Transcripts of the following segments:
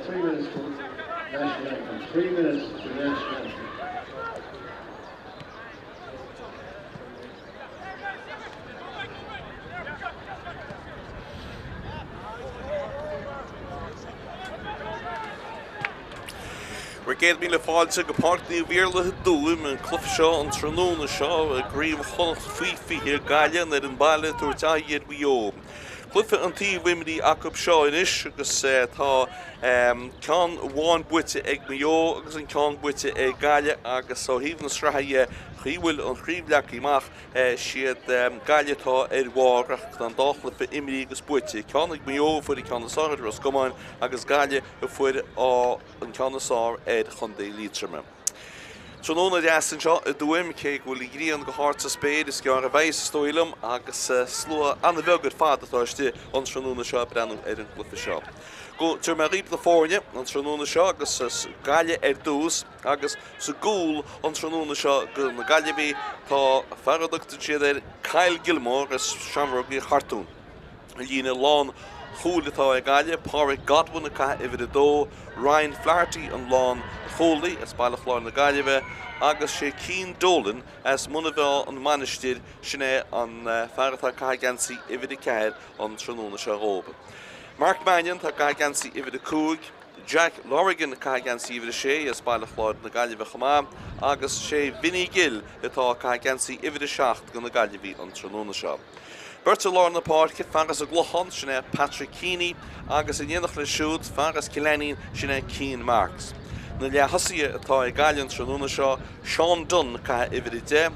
3 minutes to national anthem. 3 minutes to national anthem. We're getting the Fátharta go Páirc ní Iarlath Tuam and Cluff Shaw and Tránóna Shaw a Gaillimh Chonnacht Fifi here Gaillimh and in Peile Tuaim Beo. Cluff and T Wimedy Jacob Shaw in ish agus tá can one buite ag Maigh Eo agus an can buite ag Gaillimh agus so híomh strahaí Chríbhfuil an chríomhleach imach siad Gaillimh tá warach an dáchla for imrí agus buite can ag Maigh Eo fuair can sáir ras gomáin agus Gaillimh fuair an can sár chundé lítrame. Tránóna deasan seo a Tuaim cé bhfuil I gríon go háirta spéad is ceann a bheith stoilm agus slua anna bhegad fadatáiste an tránóna seo brenn an glufa seo. Go tuair mar riomh na fórne an tránóna seo agus Gaillimh dús agus sa gúil an tránóna seo go na Gaillimh tá fearadachta siad Cail Gilmore agus seamrógaí Chartún. A lína lán Chúlatá Gaillimh, Páirc Godwin a caith ifir dó, Ryan Flaherty an lán Cholaí as bailach lán na Gaillimh, agus sé Cín Dolan as munabhá an manisteir sinné an Fátharta caigansaí ifir ceir an tránóna seo Craobh. Mark Mannion tá caigansaí ifir cúig, Jack Lorigan caigansaí ifir sé as bailach lán na Gaillimh chumá, agus sé Vinny Gill atá caigansaí ifir seacht go na Gaillimh an tránóna seo. Berta Lorna Páirc fangas a gluchan sinné Patrick Keaney agus in dhéanach le siúd fangas Killenny sinné Keane Marks. Na le hasaí atá Gaillimh tránóna seo Sean Dunn caith ifir de,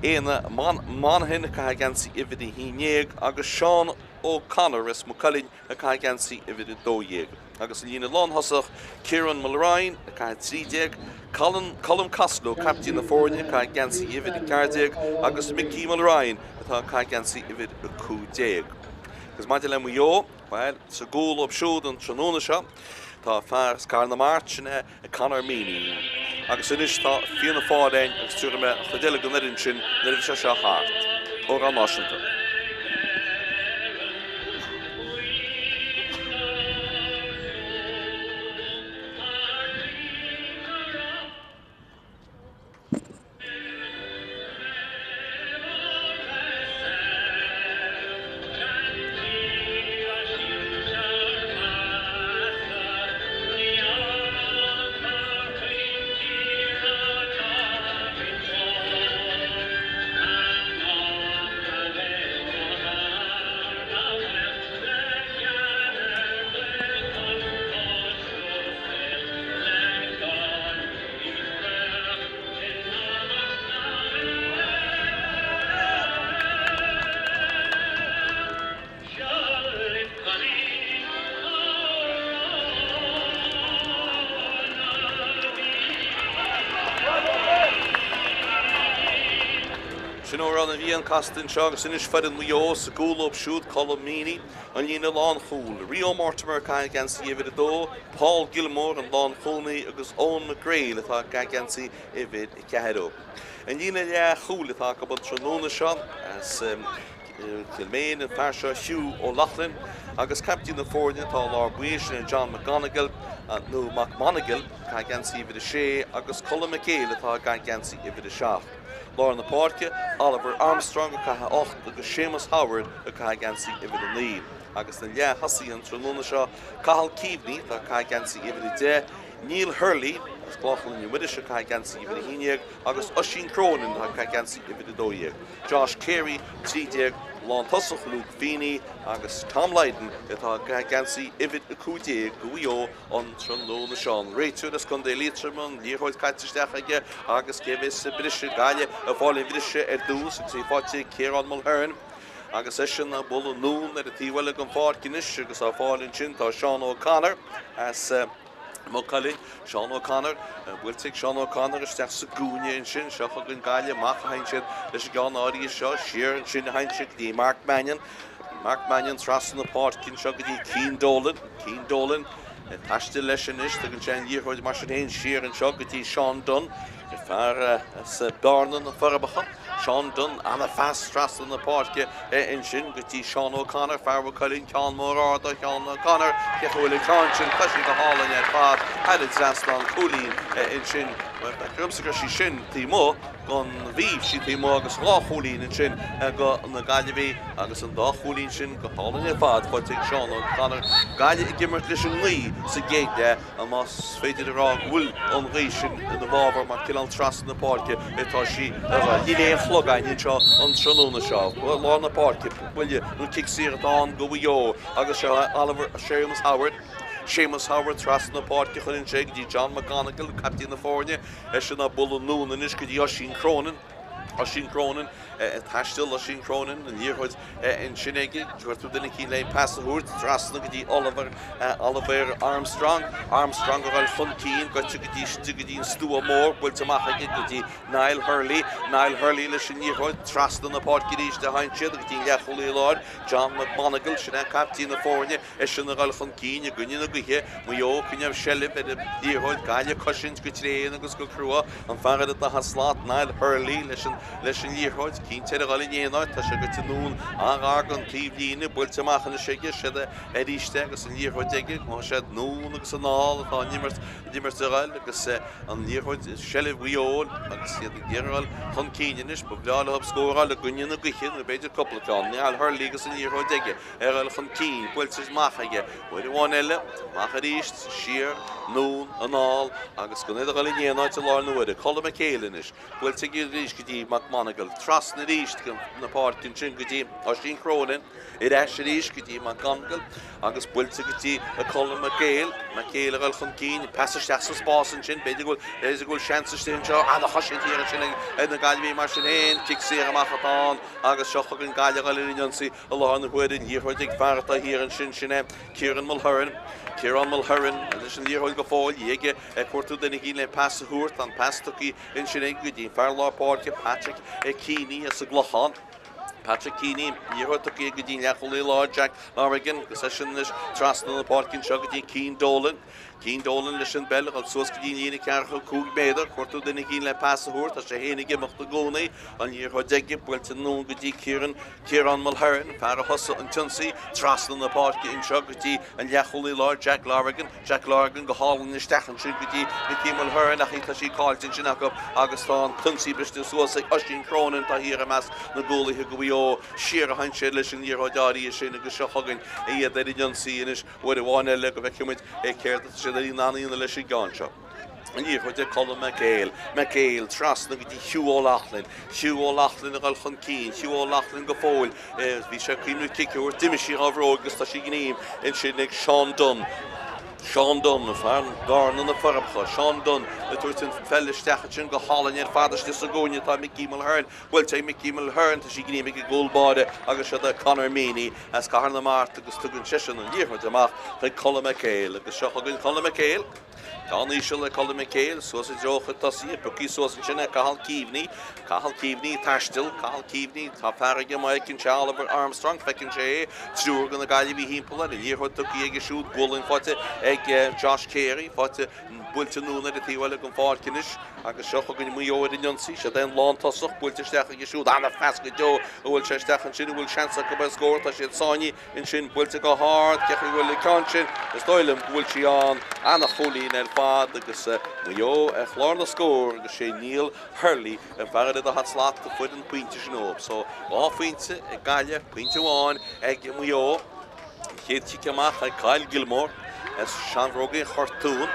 éana Monaghan caith gansaí ifir hínéag agus Sean O'Connor is Mucallin a caith gansaí ifir dóéag. Agus in lína lán hasach Ciarán Mulrine a caith trídeag, Colm Costello captain na fórne caith gansaí ifir cardéag agus Mickey Mulrine atá caith gansaí ifir cúdéag. Agus maidide le Maigh Eo, well, sa gúil op siúd an tránóna seo, tá fearras Carna Marchine a Conor Meany. Agus inis tá fianna fádain agus tuairme chudéile go nirin sin nirin se seo háart. Ó an náisiúnta. Sinór an bhíon castan seo agus inis feidir Maigh Eo sa gúil op siúd Colm Meany an lína lán chúl. Rio Mortimer caith gansaí ifir dó, Paul Gilmore an lán chónaí agus Owen McGrail atá caith gansaí ifir ceadó. An lína le chúl atá go bud tránóna seo as Kilmaine an fearseo Hugh O'Loughlin agus captain na fórne tá Lár Buishin John McGonigal nó McMonigal caith gansaí ifir sé agus Colm McHale atá caith gansaí ifir seach. Lorna Páirc, Oliver Armstrong a caith 8 agus Seamus Howard a caith gansaí ifir an 9. Agus na le hasaí an tránóna seo Cathal Keaveney tá caith gansaí ifir 10, Neil Hurley as Glachan Widish a caith gansaí ifir híneag agus Oisín Cronin tá caith gansaí ifir dóéag. Josh Carey trídeag, Lán Tosach Luke Feeney agus Tom Lydon atá caith gansaí ifir cúdéag go Maigh Eo an tránóna seo. Réitúr as chun dé lítraman líorthóid caitisteach aige agus céhis brise Gaillimh a bháilín brise dús agus í fáte Ciarán Mulhern. Agus sin na bula nún a tíhfuile an Páirc inis agus á fáilín sin tá Sean O'Connor as Mucallin, Sean O'Connor, bhfuilteigh Sean O'Connor isteach sa gúine in sin, seo chug an Gaillimh macha hain sin leis gan áirí seo, siar sin hain sin dí Mark Mannion. Mark Mannion trasan na Páirc cin seo go dtí Cian Dolan, Taiste leis sin is tugann sé díorthóid mar sin héin siar an seo go dtí Seán Dunn fear sa Barnan na Forbacha. Seán Dunn anna fast stras in na Páirc in sin go dtí Seán O'Connor fear Colin Ceann mór áda Seán O'Connor ceachúil Ceann sin cosí go hálainn ar fad head Zaslan Cúlín in sin Grumsa go sí sin tí mó gon bhíh sí tí mó agus lá Cúlín in sin go na Gaillimh agus an dá Cúlín sin go hálainn ar fad fáilte Seán O'Connor Gaile I gimmert leis an lí sa géide a más féidir ará bhfuil an lí sin in na bhábhar mar cill an tras na Páirc tá sí dhéana chlogain in seo an trúna seo lá na Páirc bhfuil nó kick siar an go bhío agus seo Oliver Seamus Howard tras na Páirc chun sé dí John McGonigal captain na fórne sin na bul nún in is go dí Oisín Cronin taistil Oisín Cronin an díorthóid in sinnéige dúirtú duna cí le passaúirt trasna go dtí Oliver Armstrong go bhfuil chun cín goite go dtí stúa mór built amachchaige go dtí Niall Hurley leis sin díorthóid trasna na Páirc ríis de hain siad go dtí leacholaí láir John McMonagle sin captain na fórne sin na bhfuil chun cín a gunne na guthe Maigh Eo cynneamh sellib ar díorthóid Gaile cosint go tréan agus go crua an fearad na haslát Niall Hurley leis an díorthóid cín teir a gáil néanaid tá sé go tinún an tíomhlíine built amachchan na siige siad a ríiste agus an díorthóid aige má siad nún agus an áil atá nimmert a gáil agus an díorthóid sellib Maigh agus siad an díorthóil chun cíineis bu bhleála hab scóráil a gunne na guthe na beidir coppleán Niall Hurley agus an díorthóid aige ar gáil chun cín built is machaige bhfuil bháin eile macha ríist siar nún an áil agus go néad a gáil néanaid a láir na bhuiide Colm Céilinis built ag ríis go dtí McMonagle tras na ríist na Páirc in sin go dtí Oisín Cronin I eis a ríis go dtí McGonigal agus builte go dtí a Colm Céil a gáil chun cín pasaisteach sa spásan sin beidir go seansa sin seo a chosin tíar sin na Gaillimh mar sin héin kick siar amachchatán agus seocha an Gaile gáil inionsaí a láir na bhuiide díorthóid ag Fátharta hir an sin sinné Ciarán Mulhurin leis an díorthóid go fáil dhéige cuairtú duna cí le passaúirt an pastaí in sin go dtí fear lá Páirc Patrick Keaney as a glochan Patrick Keaney díorthóid go dtí leacholaí láir Jack Larigan go sin leis trasna na Páirc seo go dtí Cín Dolan leis an bell al suas go dtí líana cearcha cúg méadar cuairtú duna cí le passaúirt a sé héana gimeacht na gcónaí an díorthóid aige builte nún go dtí Ciarán Mulhurin fear a thosa an tionsaí trasna na Páirc in seo go dtí an leacholaí láir Jack Larigan go hálann istechan sin go dtí Mickey Mulhurin a tá sí cáiltin sin agus tá an tionsaí briste suas ag Oisín Cronin tá hir a meas na ggólaithe go bhío siar a hain sé leis an díorthóidáí sin agus seo thugann iad ar ionsaí inis bhfuil bháin eile go bheith cumid ag céir í náíonna leis I gáin seo. An díorthóid Colm Céil trasna go dtí Hugh O'Loughlin a gáil chun cín Hugh O'Loughlin go fóil bhí sé cíimú kicúir diimiisií á bhrógus tá sí gníomh in sin ag Seán Dunn a fear Garna na Forbacha Seán Dunn a tuairt an fellisteach sin go hálainn ar fadaiste sa gcóine tá Mickey Mulhurin bhfuil sé Mickey Mulhurin tá sí gníomh ag gúlbáide agus se a Conor Meany as Carna Mart agus tugann sisin an díorthóid amach chuig Colm Céil agus seo chugann Colm Céil Tá ísio le Colm Céil suas I drocha tasí buí suas sinna Cathal Keaveney taistil Cathal Keaveney tá fearige Maigh Oliver Armstrong fecinn sé trúr gan na Gaillimh hímpla in díorthóid tuí ag siúd bólinn fáte ag Josh Carey fáte builte núna a tíhile go Páircinis agus seo chugann Maigh Eo inionsaí sé den lán tasach builte steach ag siúd anna fesca deo a bhfuil sé stechan sin bhfuil seansa go bheith scóir tá siad sáinní in sin builte go hard ceach bhfuil le can sin is dóilm bhfuil sí an anna cholín ar fad agus Maigh Eo a chláir na scóir agus sé Neil Hurley an fearad a hat slát go fuid an puinte sin óp so á fuinte ag Gaile puinte bháin ag Maigh Eo chéad tí amach ag Kyle Gilmore as Sean Rogan Chortún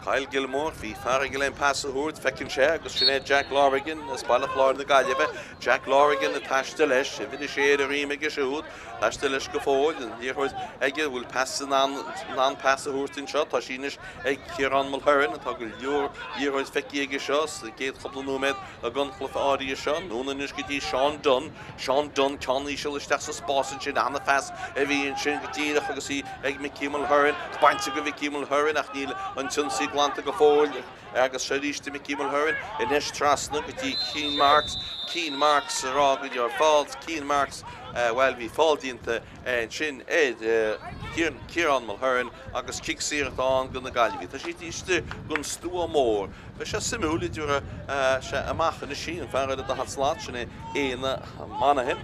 Kyle Gilmore hí fearige le passaúirt fecinn sé agus sinné Jack Larigan as bailach láir na Gaillimh Jack Larigan a taiste leis a bhí sé a riime go siúd taiste leis go fóil an díorthóid aige bhfuil passan ná passaúirt in seo tá sínis ag Ciarán Mulhurin atá go díorthóid feici aige seo a géad chopla nóméid a gan chlufa áí seo nóna nus go dtí Seán Dunn ceann ísio isteach sa spásan sin anna fes a bhí an sin go dtíach agus í ag Mickey Mulhurin bainte go Mickey Mulhurin ach níl an tionsaí glanta go fóil agus sé ríiste Mickey Mulhurin in eis trasna go dtí Keen Marks ará go dtíar fáilt Keen Marks well bhí fáildínta sin Ciarán Mulhuireann agus kick Ciarán go na Gaillimh. Tá sí tíiste gon stúa mór. Ba sé simúla dúra sé amach na sin fearad a hatslát sinna éana manahin.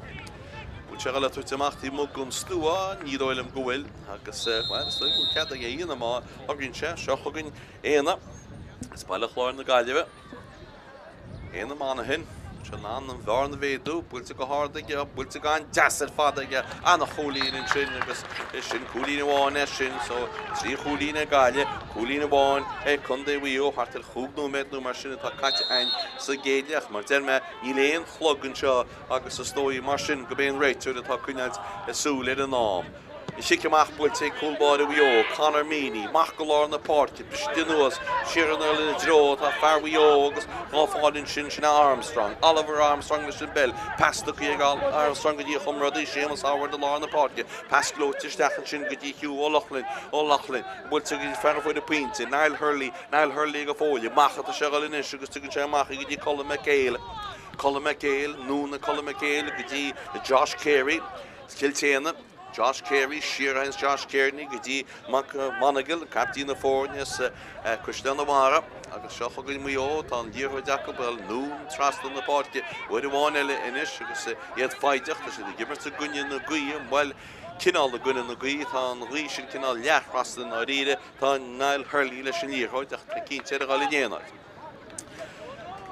Jarlaths Tuaim mo gon stúa ní dóilm gohfuil agus well so go cead a éana má agin sé seochagin éana. Spáile chláir na Gaillimh. Éana manahin. Chonnacht an bhar na bhéadú, búilte go hádaige, búilte go an deasar fadaige, anna cholín in sin, agus sin cholín bháin sin, so trí cholín Gaillimh, cholín bháin chundé bhío, hartar chúgnú méadnú mar sin tá caite ein sa géideach, mar derme í léon chlogan seo agus sa stóí mar sin go béon réitúir atá cuinead súil ar an Naomh. Siceamach búilte cúlbáir bhío, Conor Meany, mach go lár na Páirc, Bristinúas, Ciarán na Dro, tá fear bhío agus gáfáilinn sin Armstrong, Oliver Armstrong leis sin bell, pasta go Armstrong go dtí chumradí sémas áhar de lár na Páirc, pasglóte stechan sin go dtí hiú ó Lochlin, búilte go fear bhfuil a puinte, Niall Hurley go fóile, machcha a seáilin is agus tugann sé macha go dtí Colm McHale, núna Colm McHale go dtí Josh Carey, Kiltéana, Josh Carey, Ciarán Josh Carey, go dtí Monaghan, captain na fórneas Cristiano Mara, agus seo chugainn Maigh Eo tá an díortha deacail bhfuil Naomh trasna na Páirc, bhfuil bháin eile inis agus iad faideach tá sé gimmert a gunne na Gaillimh, bhfuil cinál na gunne na Gaillimh tá an rí sin cinál leach rastan á riide tá Niall Hurley leis an líortha ach tá cinnte ar gáil déanaid.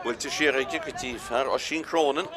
Bhfuil te siaraige go dtí fear á sin crónan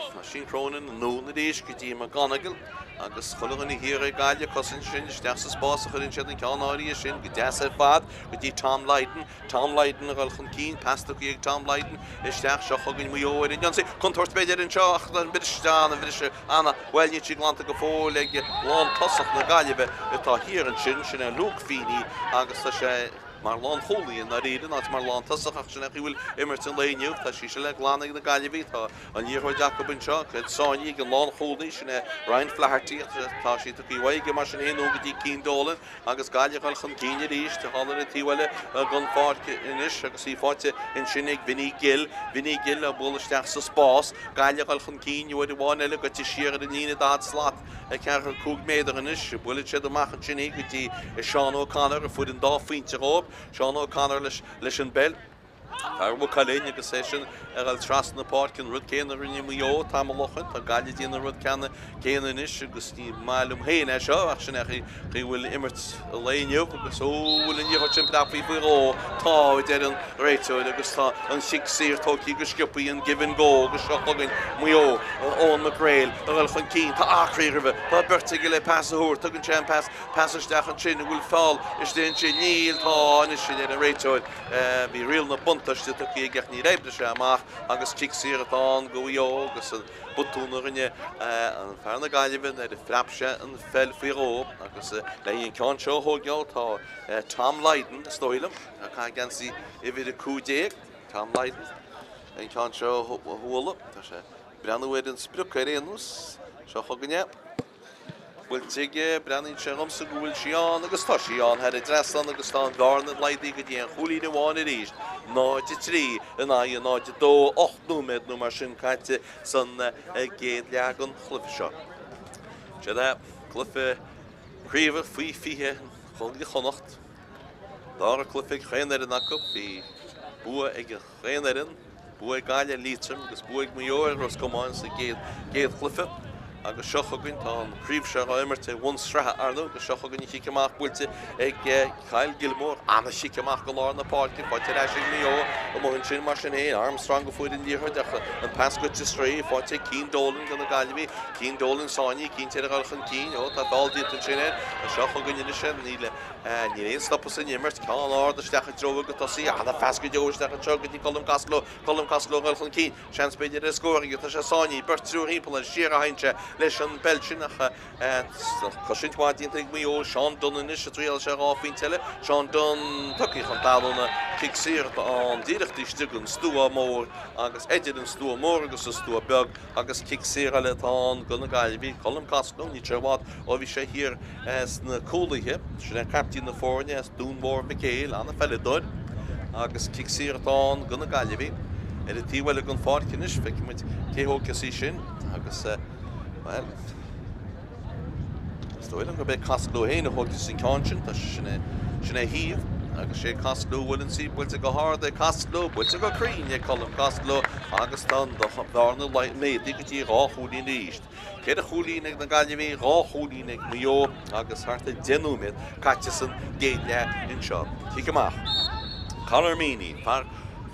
nó na déis go dtí mar Ganagal agus chulagan i hir Gaillimh cosan sin isteach sa spás a chuann siad an ceannáirí sin go deas fad go dtí Tom Lydon a ghilchan cín pasta go ag Tom Lydon isteach seo chugainn Maigh Eo ar an Johnson contort beidir an seo ach an bit steán a bhí anna bhfuilne tí glanta go fóil ag lán tosach na Gaillimh atá hir an sin a lúg fíní agus tá sé mar lán cholíon na riidir ná mar lán tasach ach sinna bhfuil immert an léniuh tá sí se le glánaigh na Gaillimh tá an díortha deacail an seo chud sáinní an lán cholí sinna Ryan Flaherty tá sí go bhhaige mar sin héanú go dtí cín dólan agus Gaillimh chun cíine ríist tá hálan na tíhile gan Páirc inis agus í fáte in sinnig Vinny Gill a bhfuil sa spás Gaillimh chun cín bhfuil bháin eile go tí siar an íine dad slát cear cúg méidir inis bhfuil siad amach an sinnig go dtí Seán O'Connor a fud an dá faointe Craobh Seán O'Connor leis an bell. Tá bh cailín agus é sin ar gáil tras na Páirc an rud céanna rinne Maigh Eo tá lochan tá Gaillimh díana rud céanna inis agus ní máilm héana seo ach sin bhfuil immert a léniuh agus bhfuil in díortha sin prapaí faoi tá d an réiteúid agus tá an sic síortóí go sciupaí an give and go agus seo chugainn Maigh Eo ón McGrail a ghilchan cín tá achríomh tá berta go le passaúir tugann sé an passasteach an sin bhfuil fáil is déon sin níl tá inis sin ar an réiteúid bhí rial na bunta tuí gach ní réibde sé amach agus kick Ciarán go Maigh Eo agus an butúna rinne an fear na Gaillimh ar a frapse an fel faoi Craobh agus le on ceann seo thógeall tá Tom Lydon stoilm a cá gansaí i bhí a cúdéag Tom Lydon an ceann seo thuala tá sé breanúid an sprucha réanús seo chuganne bhfuil tuige breanaíonn sé romsa go bhfuil Ciarán agus tá Ciarán head a dresan agus tá an bharna laidí go dtí an cholín bháin a ríist náide trí in áige náide dó 8 núméid nó mar sin caite san géad leagan chlufa seo. Séad clufa príomh faoi fiche chun Connacht. Dá a clufa chéanaar an acu bhí bua ag chéanaar bua Gaillimh lítrim agus bua ag Maigh Eo ros comáin sa géad clufa. agus seo chugainn tá an príomh seo immerte bhain strathe arnú agus seo chugainn siceamach búilte ag Kyle Gilmore anna siceamach go lár na Páirc fáte leis Maigh Eo a mhain sin mar sin é Armstrong go fuid in díortha decha an pascuite strí fáte cín dólan gan na Gaillimh cín dólan sáinní cínte ar ghilchan cín ó tá báildíocht an sin a seo chugainn inis sin ní réon stoppa san immert ceann áda stecha droga go tosí anna fesca deoisteach an seo go dtí Colm Caslow ghilchan cín sean spéidir a scóring tá sé sáinní bertrú hímpel an siar a hainte leis an belsinach cosintmáidínta ag Maigh Eo Seán Dunn inis a tríal sé ráfhaoin teile Seán Dunn tucaíoch an talúna kick Ciarán an díirechtí stugann stúa mór agus éidir an stúa mór agus a stúa beag agus kick Ciarán le tán go na Gaillimh Colm Caslow ní trehád ó bhí sé hir na cólaithe sin captain na fórne dún mór McHale anna felidóid agus kick Ciarán go na Gaillimh ar a tíhfuil an Páirc inis feiceimiid céthócasí sin agus well, Stoil go be casgló héna hogus sin cáin tá sinna híomh agus sé casgló bhfuil sí builte go háda casgló builte go críne colm casgló agus tá dharna méid gotí ráthúlí níist. Céad a chúlínig na Gaillimh ráthúlínig Maigh Eo agus harta denúmid caite san déile in seo. Tí goach. Carmíní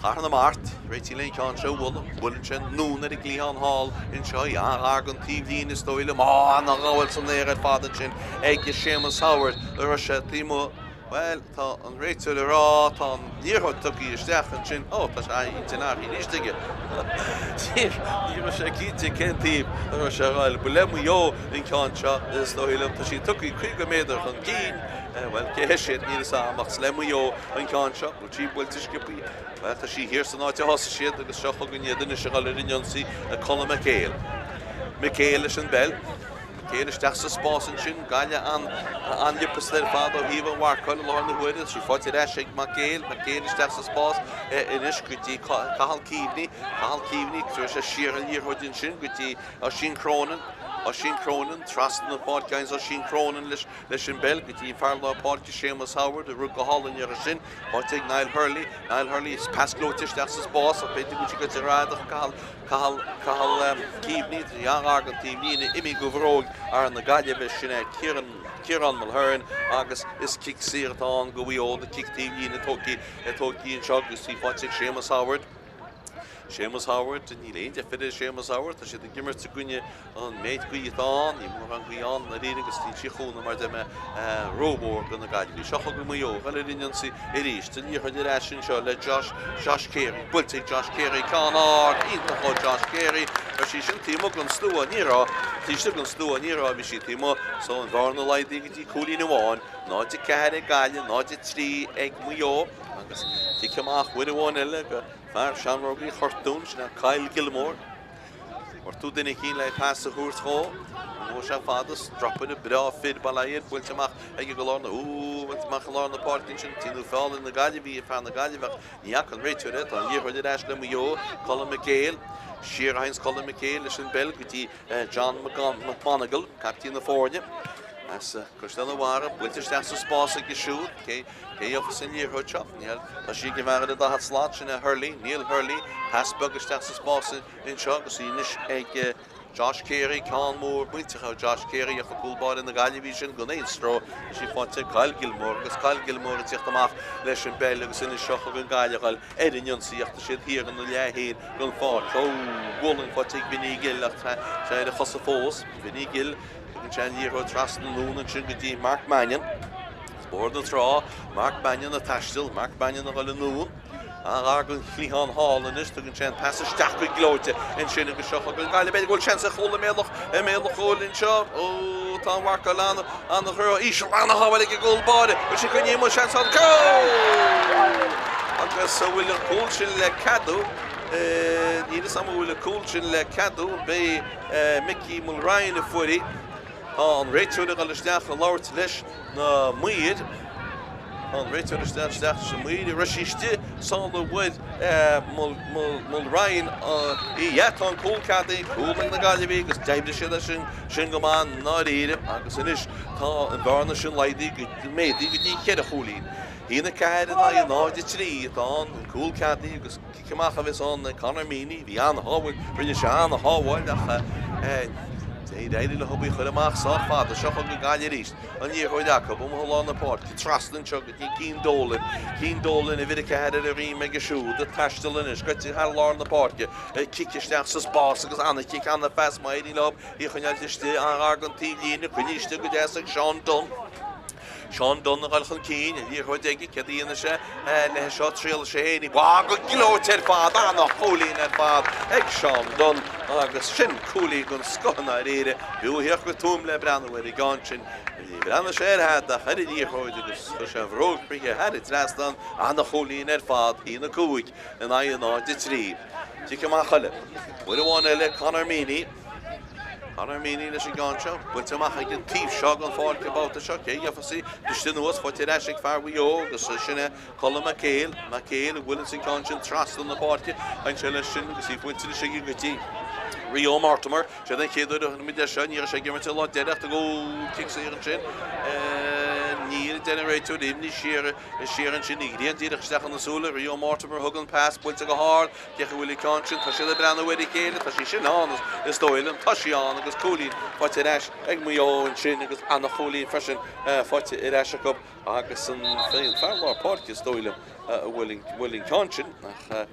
Char na Mart, réití le ceán seo bhfuil sin nún ar glíán hall in seo agan tíomhlín is dóile má na gáil san éir fádan sin ag sémas Howard ar se tímo well tá an réitú le rá tá níorthó tuí isteach sin tá sé intinach níostige. Ní sé cíte centíh ar se gáil bu le Maigh Eo in ceán seo is dóile tá sí tuí 5 méadar chun cín well cé séad ní amach le Maigh Eo in ceán seo go tí bhfuil tuiscipaí. Well, tá sí hir san áte hosa siad agus seo go gnéidir se gáil rinionsaí a Conor McHale. McHale is an bell. McHale isteach sa spásan sin gaile an lipas le fád ó híomh an bharcail lá na huidir sí fáilte éis McHale isteach sa spás inis gotí cahal cíbhní tuair sé siar an líorthóidín sin gotí á sin Cronin trastan na páirceáins á sin Cronin leis sin bell gotí fearlá páirce sémas Howard a rug go hálan ar sin páirteigh Niall Hurley pasglóte isteach sa spás a beidir gotí go ráadach cahal cíbhní agan tíomhní imi go bhróg ar na Gaillimh sinna Ciarán Mulhern agus is kick siartán go bhío na kick tíomhní na tógaí an seo agus tí fáteigh Séamus Howard ní léon de fidir Séamus Howard tá sé de gimmar sa gúine an méid goíán ní mór an goíán na réad agus tí siúna mar de me róbór go na Gaillimh. Seocha go Maigh Eo gaile rinionsaí i ríist a níor chuidir éis sin seo le Josh Carey. Builteigh Josh Carey cánar ionach Josh Carey ar sí sin tímo gon slúa nírá tíiste gon slúa nírá bhí sí tímo so an bharna leidí gotí cúlí na bháin náide ceithre Gaillimh náide trí ag Maigh Eo agus tí ceamach bhuidir bháin eile go Fear Seanrógaí chortún sin Kyle Gilmore. Or tú duine cín le pas a thuairt chó nó se fadas droppin a bra fid bailaiad bhfuil amach ag go lána bhaintach lá na páircinn sin tíú fáil na Gaillimh fan na Gaillimh níach an réitiúre an líorthid éis le Maigh Eo Colin McHale Ciarán Colin McHale leis an bell gotí John McMonagle captain na fórne. As Costel Wara, British Dance Spás a Gishud, Gaillimh sin líorthid seo tá sí go bhar a dahat slát sin a Neil Hurley Hasbug isteach sa spás in seo agus inis ag Josh Carey Conmór buinteach Josh Carey a chupúlbáid in na Gaillimh sin go éon stró sí fáilte Kyle Gilmore agus Kyle Gilmore a tíocht amach leis an bell agus ina seo go Gaillimh éidirionsaíocht a siad hir an na lehéad gon fád bhlan fáilte Vinigil ach sé a chosa fós Vinigil Jan Year Trust and Loon and Chingati Mark Mannion. Spórt an Trá, Mark Mannion a Tastil, Mark Mannion a Noon. Argan Flihan Hall and this took Chan Passage Stack with Glote and Shinning a Shop and Gaillimh goal chance a hole a Melloch hole in shop. Oh, Tom Warkalana and the Hero Ishalana how like a goal body, but she can use chance on goal. I guess so will a cool chin le Cado. Ní sam will a cool chin le Cado be Mickey Mulryan a footy. An réitú a galsteach a láirt leis na muid an réitú isteach sa muid i raisiiste sála bhfuil Mulryan i dhéatán cúlcadaí cúlaigh na Gaillimh agus deimhde sin sin go man ná réide agus inis tá an bharna sin leidí go méidí go dtí chéad a chúlín. Hína ceithre na náide trí tá an cúlcadaí agus ciceamach a bheits an na Carmíní bhí an hábhail rinne se an hábhail ach Éidir le hobí chuir amach sát fád a seo go Gaillimh ríist an níorthóideach go bhá na páirt í traslan seo go cín dólan a bhid ceithre a bhí me go siúd a taistil inis go tí thar lá na páirce cicisteach sa spás agus anna cic anna fes maidí lob í chunealteiste an argantí lína chuníiste go déach Sean Dunn a galchan cín a dhíor chuideigi cadíana se le seo tríal sé héanaí bá go glótear fád anna cholín ar fád ag Sean Dunn agus sin cúlaí gon scona réire bhuaíoch go túm le breanhfuir i gáin sin breanna sé arthe a chuir dhíor chuide agus chu sé bhróg prithe heidir trastan anna cholín ar fád hína cúig in aon náide trí. Tí go má chaile. Bhuiir bháin eile Carmíní Conor Meany leis an gáinse, builte amach ag an tíomh seo an fáil go Babhta seo, cé gheofasí dustin nuas fáilte eisic fear Maigh Eo agus sinna Colm Maigh Eo bhfuil an gáinse trastal na Páirc an se leis sin agus í buinte leis ag gotí. Rio Mortimer, sé den chéadú an mid se ní sé gimar til lá deireacht a go kick sé an sin. Níl generator dim ní Ciarán sin íon díireach steach an nasúla, Rio Mortimer hugan pass builte go hard, cecha bhfuil cáin tá sé le brena wedi céile, tá sí sin an is dóilm, tá sí an agus cólín fáilte eis ag Maigh Eo an sin agus anna cholín freisin fáilte eis go agus an féin fearlá Páirc is dóilm bhfuil cáin sin nach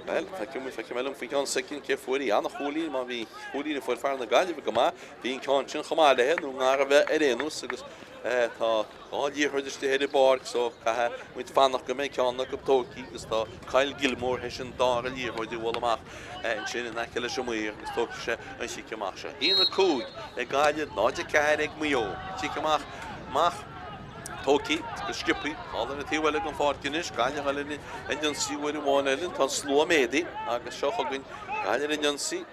well, feice mellum fi can second ke fuori an choli ma vi choli for farna Gaillimh go ma vi can chin chama le no ngar ve erenus agus tá gáil hurdiste hede Páirc so ka mit fannach go me can go toki agus tá Kyle Gilmore hesin dar li hodi wolach en sin na kele shmoir agus tok se an sikemach se in the code e Gaillimh not de kaig Maigh Eo sikemach mach Toki, go skipi, all in the tea well on Forkinis, Gaillimh in Indian Sea where you want Ellen, to slow medi, agus Shohogin, Gaillimh Indian Sea,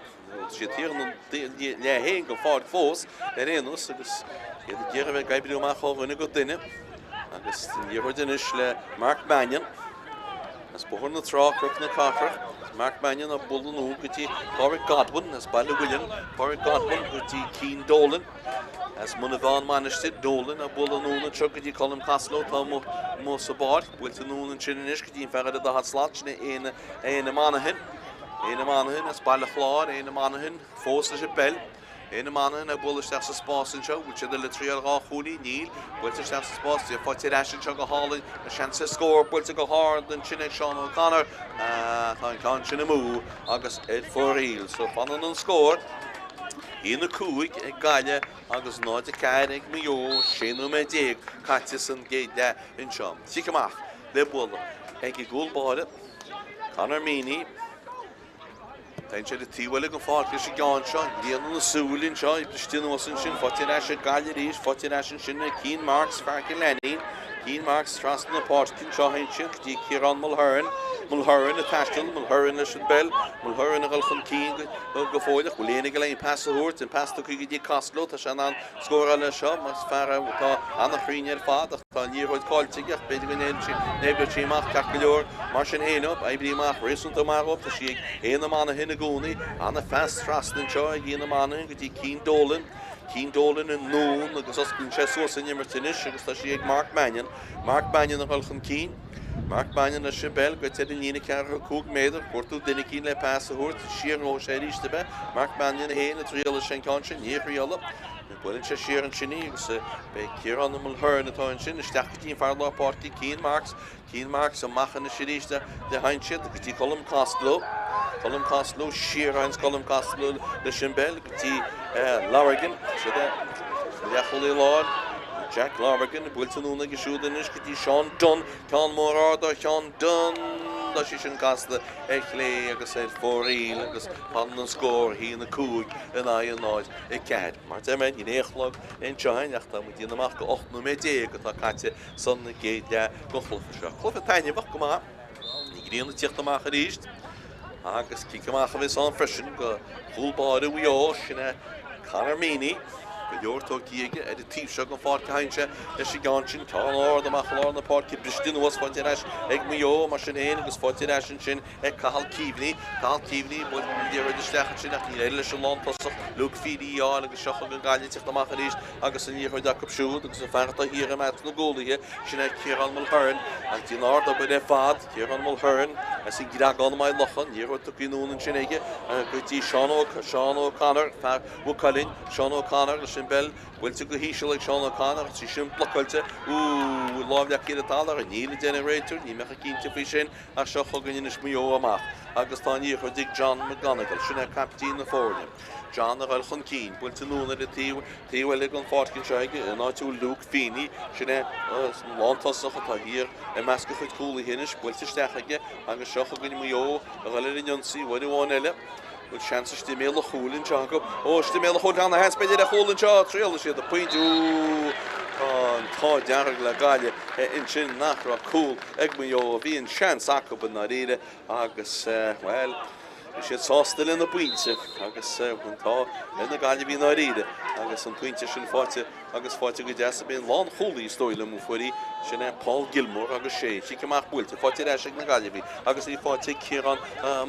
she tear the hang of Fort Force, and Enus, agus Gaillimh Gaillimh Macho when you got dinner, agus Yerodinish Mark Mannion, as born the Tráchtaire na Carter, Mark Mannion of Bullen Uguti, Páirc Godwin, as Baile William, Páirc Godwin, Uguti Keen Dolan. As Munavan managed Dolan a Bullen and Chuckity Colm Castle, Tom Mosabart, Wilton Noon and Chinnishki, in fact, the hot slotch in a Monaghan, as Balachlard, in a Monaghan, Force the Peile, in a Monaghan, a bullish that's a spots and show, which are the literal Holy Neil, which is that's a spots, the 40 Ash and Chugga Holly, a chance to score, but to go hard than Chinnick Sean O'Connor, Con Chinamu, August Ed for real, so fun and score. In the Cúig ag Gaillimh agus náid a cair ag Maigh Eo sinú me déag caite an géide in seom. Sikemach le bula ag I gúil báide Conor Meany Tá sé de tíhfuil go fáil sé gáin seo, líana na súlinn seo, blistin os an sin, fáilte eis a Gaillimh rís, fáilte eis an sin Keen Marks Fearc Lenin, Keen Marks trastan na Páirc seo hain sin, dí Ciarán Mulhuireann a tastal, Mulhuireann leis an bell, Mulhuireann a galchan Keen go fóileach, bhfuil léana go leon pass a húirt, an pass go dtí Castló, tá sé an scóra le seo, mas fearr tá anna chríine ar fád, tá níorthid cáilteach, beidir go neblir tíach ceach go leor, mar sin héanamh, éibríach réasúnta marop, tá sí éana mána hinna gúnaí, anna fast trastan seo ag éana mána go dtí Keen Dolan and Noon, agus os bíonn sé suas in Imirtinis, agus tá sí ag Mark Mannion a galchan Keen. Mark Mannion a sin bell go tead nína cear cúg méidir, cuairtú duine cín le pass a húirt, siar ó sé ríiste be, Mark Mannion a héana a tríola sin cáin sin, níomhríola. Builinn sé Ciarán sinní agus be Ciarán na Mulhuireann atá an sin, isteachtaí fearlá Páirc Keen Marks a machchan na siríiste de hain siad go dtí Colm Castló, Ciarán's Colm Castló le sin bell go dtí Larigan, so de cholí láir, Jack Larigan, builte núna go siúdanis go dtí Sean Dunn, Ceann mór ardá Sean Dunn, da sí sin casta ag lé agus é fóríl agus pan an scór hí na cúig in áon náid ag cead. Mar temen in échlog in teáin ach tá mu dtíana amach go 8 mé déag go tá caite san na géide go chlufa seo. Chlufa taine bach go má, ní gríonna tíocht amach a ríist, agus cic amach a bheith an freisin go chulbáide Maigh Eo sinna Conor Meany, go leortó cíige a tíomh seo go Fátharta hainse leis I gáin sin tá láir amach láir na Páirc bristin was fáilte eis ag Maigh Eo mar sin éana agus fáilte eis sin ag Cathal Cíomhnaí bud díir de steachan sin nach ní réile leis an lántasach Luke Feedy agus seocha an Gaillimh tíocht amach a ríist agus an níorthaid ac siúd agus an fearta hir am na ggólaithe sin ag Ciarán Mulhuireann an tí náda bud é fad Ciarán Mulhuireann as I grágan mai lochan níorthaid tuí núna sin aige go dtí Sean O'Connor Bhucalinn Sean O'Connor sin bell bhfuilte go híisiil ag Sean O'Connor sí sin blocailte láimhleach céad talar a níla generator ní mecha cínte fao sin a seo chugan inis Maigh Eo amach agus tá níorthaid dig John McGonigal sinna captain na fórne John a galchan Keen bhfuilte núna de tíhfuil ag an Fátharcinn seige a náitiú Luke Feeny sinna lántasach atá hir a measca chuid cúla hinis bhfuilte steachaige agus seo chugan Maigh Eo a bhfuil inIonsaí bhfuil bháin eile with chances to mail a hole in Jacob. Oh, to mail a hole down the hands, but did a hole in Jaw, trail the point. Tá dearg le Gaillimh in sin nachra cool ag Maigh Eo bhí an sean sacb an naríide agus well sé sástal in na buinte agus tá in na Gaillimh na riide agus an puinte sin fáte agus fáte go deasa bíon lán cholí stoile mú fuirí sin Paul Gilmore agus sé si go meach builte fáte eisiach na Gaillimh agus í fáte Ciarán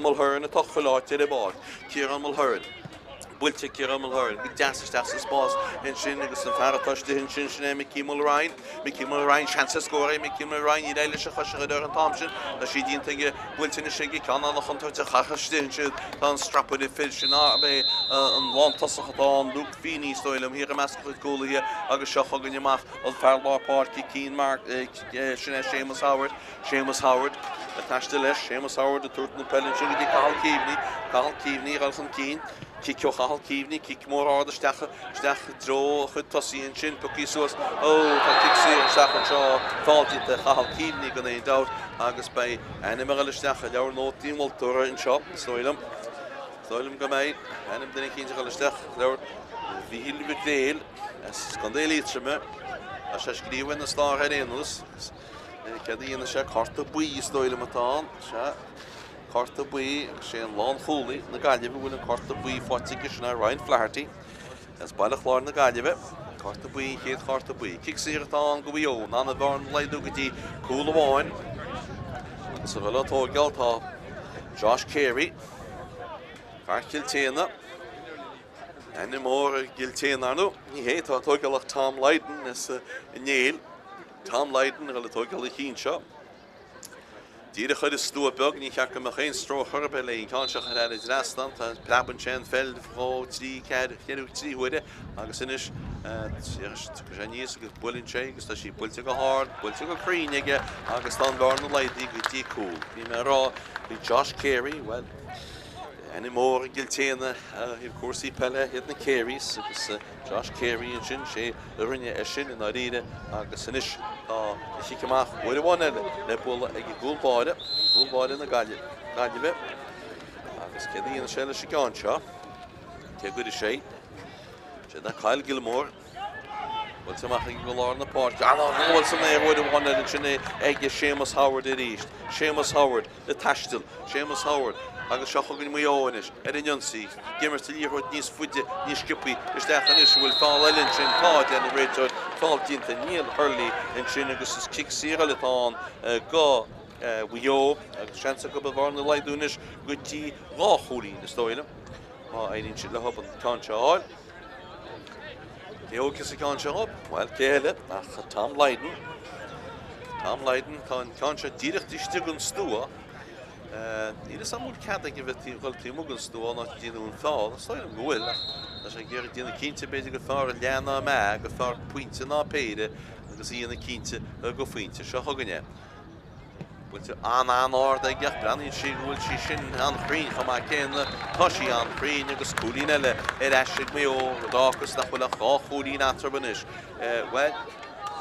Mulhern na tochfaláte de bád Ciarán Mulhern builte Ciarán Mulhern go deasa spás in sin agus an Fátharta hin sin Mickey Mulrine chance score Mickey Mulrine í réile se chuise ar an Thompson na si dínta builte na sé can nach an tuirte chachaiste sin tá an strappa de fil sin be an lán tasachatá an dúg finí stoilm hir a measc chuid gólaí agus seo chugan amach an fearlá Páirc Cín Mark sin Seamus Howard a taiste leis Seamus Howard a tuairt na Peile sin go dtí Cathal Cíbhní galchan Cín Cicio Cathal Cíbhní cic mór áda steach dro chud tosíonn sin pucí suas tá cic steach an seo fáiltínta Cathal Cíbhní go éon dát agus bei enim ar leisteach a leabhar nótaí moltóra in seo stoilm go méid enim duna cínte go leisteach leabhar bhíhíl bhíl gan dé lítrame a sé scríomhain na stáir éanús cead íana sé carta buí stoilm atá se carta buí agus sé an lán cholaí na Gaillimh bhfuil an carta buí fáitiige sin Ryan Flaherty as bailach láir na Gaillimh carta buí chéad carta buí cic atá an go bhío ná na bharn leidú go dtí cúla bháin agus a bhfuil atógeal tá Josh Carey Giltéana ennim mór Giltéanarnú ní hé tá tógealach Tom Lydon is inéal Tom Lydon ar le tógeal a chin seo Díre chuid is stúa beg ní cheach go chéin stró churbe le cáseach ar is restan tá plaban sin fel frá trí huide agus inis sé níos agus bulin sé agus tá sí builte go hard builte go críneige agus tá bhar na leidí go dtí cool ní me rá hí Josh Carey well ennim mór Giltéana hí cuasaí Peile hiad na Careys agus Josh Carey an sin sé rinne sin in áíide agus inis si goach bhfuir bháine le bula ag gúlbáide na Gaillimh agus céadaíonna sé le sé gáin seo ce go sé na Kyle Gilmore bhil teach ag go láir na Páirc bhil san é bhfuir bháine sinna ag Seamus Howard a ríist Seamus Howard le taistil Seamus Howard agus seo chugann Maigh Eo inis Jonsaí gimmar til líorthóid níos fuide níos scipaí isteach an is bhfuil fáil eilinn sin táid an réiteir fáiltínta níl hurlaí in sin agus is cic Ciarán go Maigh Eo agus seansa go bhar na leidúnis go dtí ráchúlaí na stoile má éonn sin le hub an cáinte áil Ceolchas a cáinte hub well céile ach Tom Lydon tá an cáinte díreachtaiste gon stúa Ní is amúr ceada go bheith tíí mugan stúá ná díanún fáil, na stoilm go bhfuil Tá sé ggéir díanana cínte beidir go fearr leanna me go fearr puinte ná Peile agus íana cínte go faointe seo thuganne. Bhfuilte an áda ag gceach breanaíonn sí bhfuil sí sin an chrín chumá céanna tá sí an chrín agus cúlín eile eisiigh Maigh Eo dáchas nach bhfuil a cháchúlín atarbanis. Well,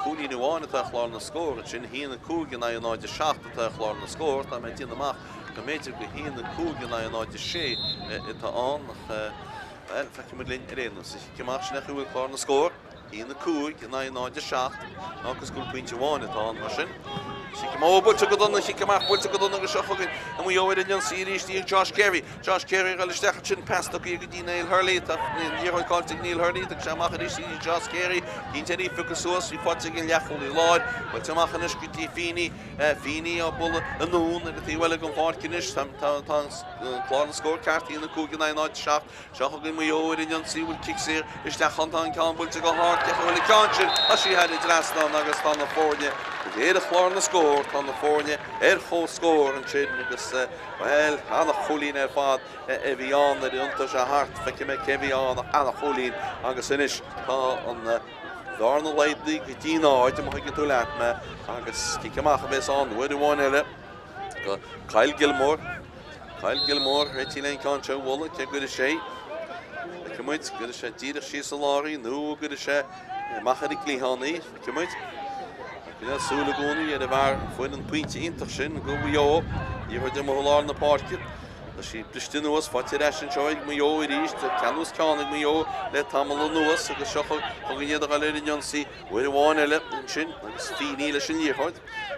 cúlín uháin a chláir na scór sin híana cúgan na náide 7 a chláir na scór tá mé tíana amach go méidir go híana cúgan na náide 6 tá an well feice mu linn réanú si ceach sin nach bhfuil chláir na scór híana cúg na náide 7 agus gúil puinte bháin tá an mar sin Si go builte go donna si goach builte go donna go seochagan a mu óir an Jonsaí ríistí Josh Carey gal isteach sin pesta go go dtí Níl Hurley tá níorhaid cáilte Níl Hurley ag seach ríistí Josh Carey cínte ní fuchas suas í fáte gin leacholaí láid bhil teach inis go dtí finí á bula anún agus tí bhfuil go fácinis tá chláir na scór cartaí na cúgan na náid 7 seochagan mu óir an Jonsaí bhfuil cic isteach an cáin builte go hard ceach bhfuil cáintin a si had i drasná agus tá na fórne éad a chláir na scór tá na fórne chó scór an sin agus well anna cholín ar fad bhí an ar iontas a hart feice me cehí an anna cholín agus inis tá an bhar na leidí go dtí náid am chuigh tú leat me agus ciceach a bheits an bhuiir bháin eile go Kyle Gilmore réití leon cáinte bhla ce go sé cumid go sé díidir síos a láirí nó go sé machchar i clíhannaí cumid Bhí súla gúnaí ar a bhar foiin an puinte ionach sin go Maigh Eo íhar de láir na Páirc sí bliste nuas fáte sin seoig Maigh Eo I ríist ceanús ceannig Maigh Eo le tamala nuas agus seo chugan a galir in Jonsi bhuiir bháin eile sin agus fíní leis sin líorthid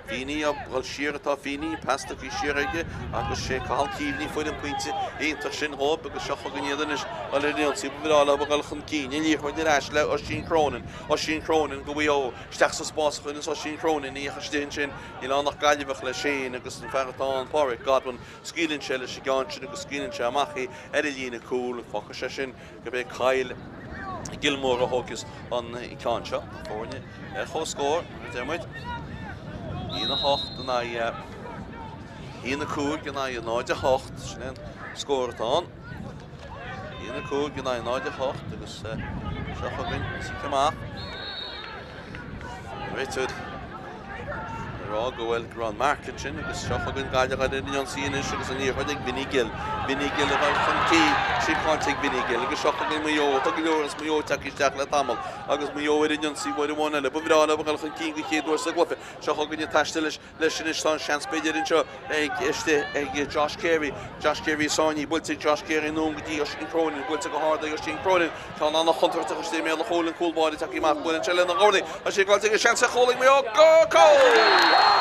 fíní a bhil siar atá fíní pasta í siaraige agus sé cathal cíbhní foiid an puinte iontar sin hóp agus seo chugan iadanis a le Jonsi bhrála a galchan cíine líorthid ar eis le ó sin crónin go Maigh Eo steach sa spás chuin ó sin crónin í a stéin sin í lá nach Gaillimh le sin agus an Fátharta Páirc gadban scílann sé leis gan agus cíann sé amachí ar a lína cúil focha sé sin go bheith Cail Gilmore a hógus an I ceann seo fórne chó scór déimiid 1-8 na 1-2 na 9-8 sin scór atá 1-2 na 9-8 agus seo chugann si ceamach réitud rá go bhfuil Grand Market sin agus seo chugann gaiile in Jonsi inis agus an íorthaid ag Vinigil a bhil chun cí sí cáinte ag Vinigil agus seo chugann Maigh Eo tá go leoras Maigh Eo teach isteach le tamil agus Maigh Eo in Jonsi bhfuir bháin eile bhrála a bhil chun cí go chéadúir sa glufa seo chugann taiste leis sin is tá seans beidir in seo ag Josh Carey sáinní builte Josh Carey nó go dtí sin crónin builte go háda sin crónin tá anna chuntarta go sté mé le chólann cúlbáid teach imach buin se le na gádaí a sé gáilte go seans a chólaigh Maigh Eo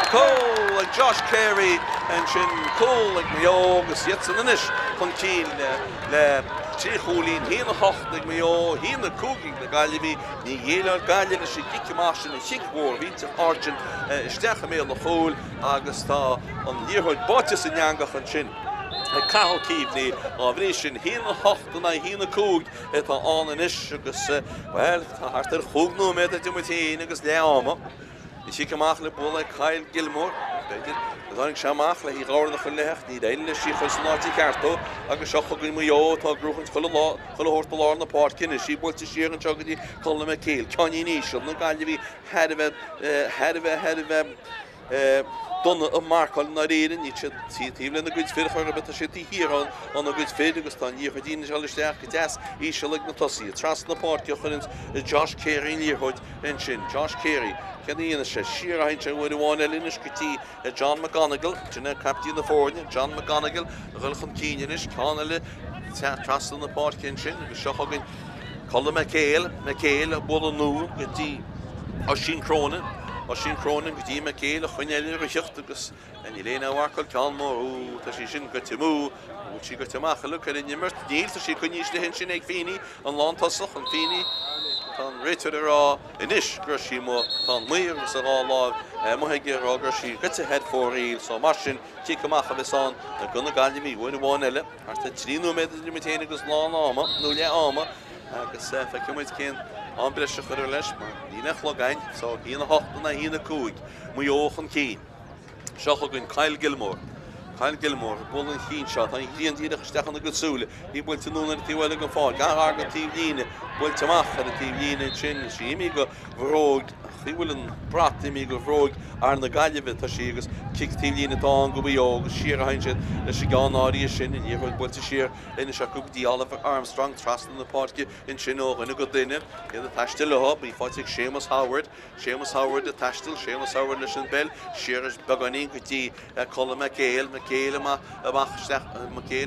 Cole like Josh Carey and sin Cole like Maigh Eo agus jetsan inis chun cín le trí chólín 1-8 ag Maigh Eo 1-2 na Gaillimh ní dhéile Gaillimh sé gice más sin sin góir víte áirtin isteach mé le chól agus tá an líorthaid báite san neangach an sin Cathal cíbhní a bhrí sin 1-8 na 1-2 tá an inis agus well tá hart ar chúgnú mé a Timothy agus leama Is amach le bula Cail Gilmore beidir Dánig seamach le hí gáir na chuleach ní réile sí chus nátí ceartó agus seo chugann Maigh Eo tá grúchann chuilehoirt balár na Páirc cinne sí builte siar an teagadí chola me céil ceanní níisiil na Gaillimh head of donna a marcail na réirin ní tíomh na gcuid fir chuir bit sé tí híán an na gcuid fir agus tá níorchadíine se leisteach go deas ísealaigh na tosaí tras na Páirc chuinn Josh Carey líorthaid in sin Josh Carey Ceanna sé siar a hainte bhfuir bháin eilinis gotí John McGonigal sinna captaí na fórne John McGonigal a ghilchan cíineis cána le trastal na Páirc sin agus seo chugann Colin McHale a bula nó gotí á sin crónin gotí McHale a chuineile richecht agus í léana bhhacail ceanmór tá sí sin go timú sí go teach lu ar inimmert níl tá sí chuníos le hen sin ag féine an lántasach an féine Tá réitir ará inis gur sí mó tá muir agus a rá láh muige rágur sí gote head fóríil so mar sin tí amach a bheitán na gona Gaillimh bhfuin bháin eile ar tá tríú méidir limitéine agus lá áma nó le áma agus feicimuid cén an breise chuir leis mar dína chlogain so 1-8 na 1-2 Maigh Eo chun cín seo chugann Cail Gilmore bulan chin seo tá líon tíireach isteach na go súla í builte núna tíhile go fáil gar go tíomhlíine builteach ar a tíomhlíine sin sí go bhróg bhfuil an brata mí go bhróg ar na Gaillimh tá sí agus tíomhlíine tá go Maigh Eo agus siar a hainte leis gánáí sin in dhéhfuil builte siar ina se cúptí Oliver Armstrong trasna na Páirc in sin óghine go duine iad a taistil leth í fáitigh Seamus Howard a taistil Seamus Howard leis an bell siar beganí gotí Colin McHale McHale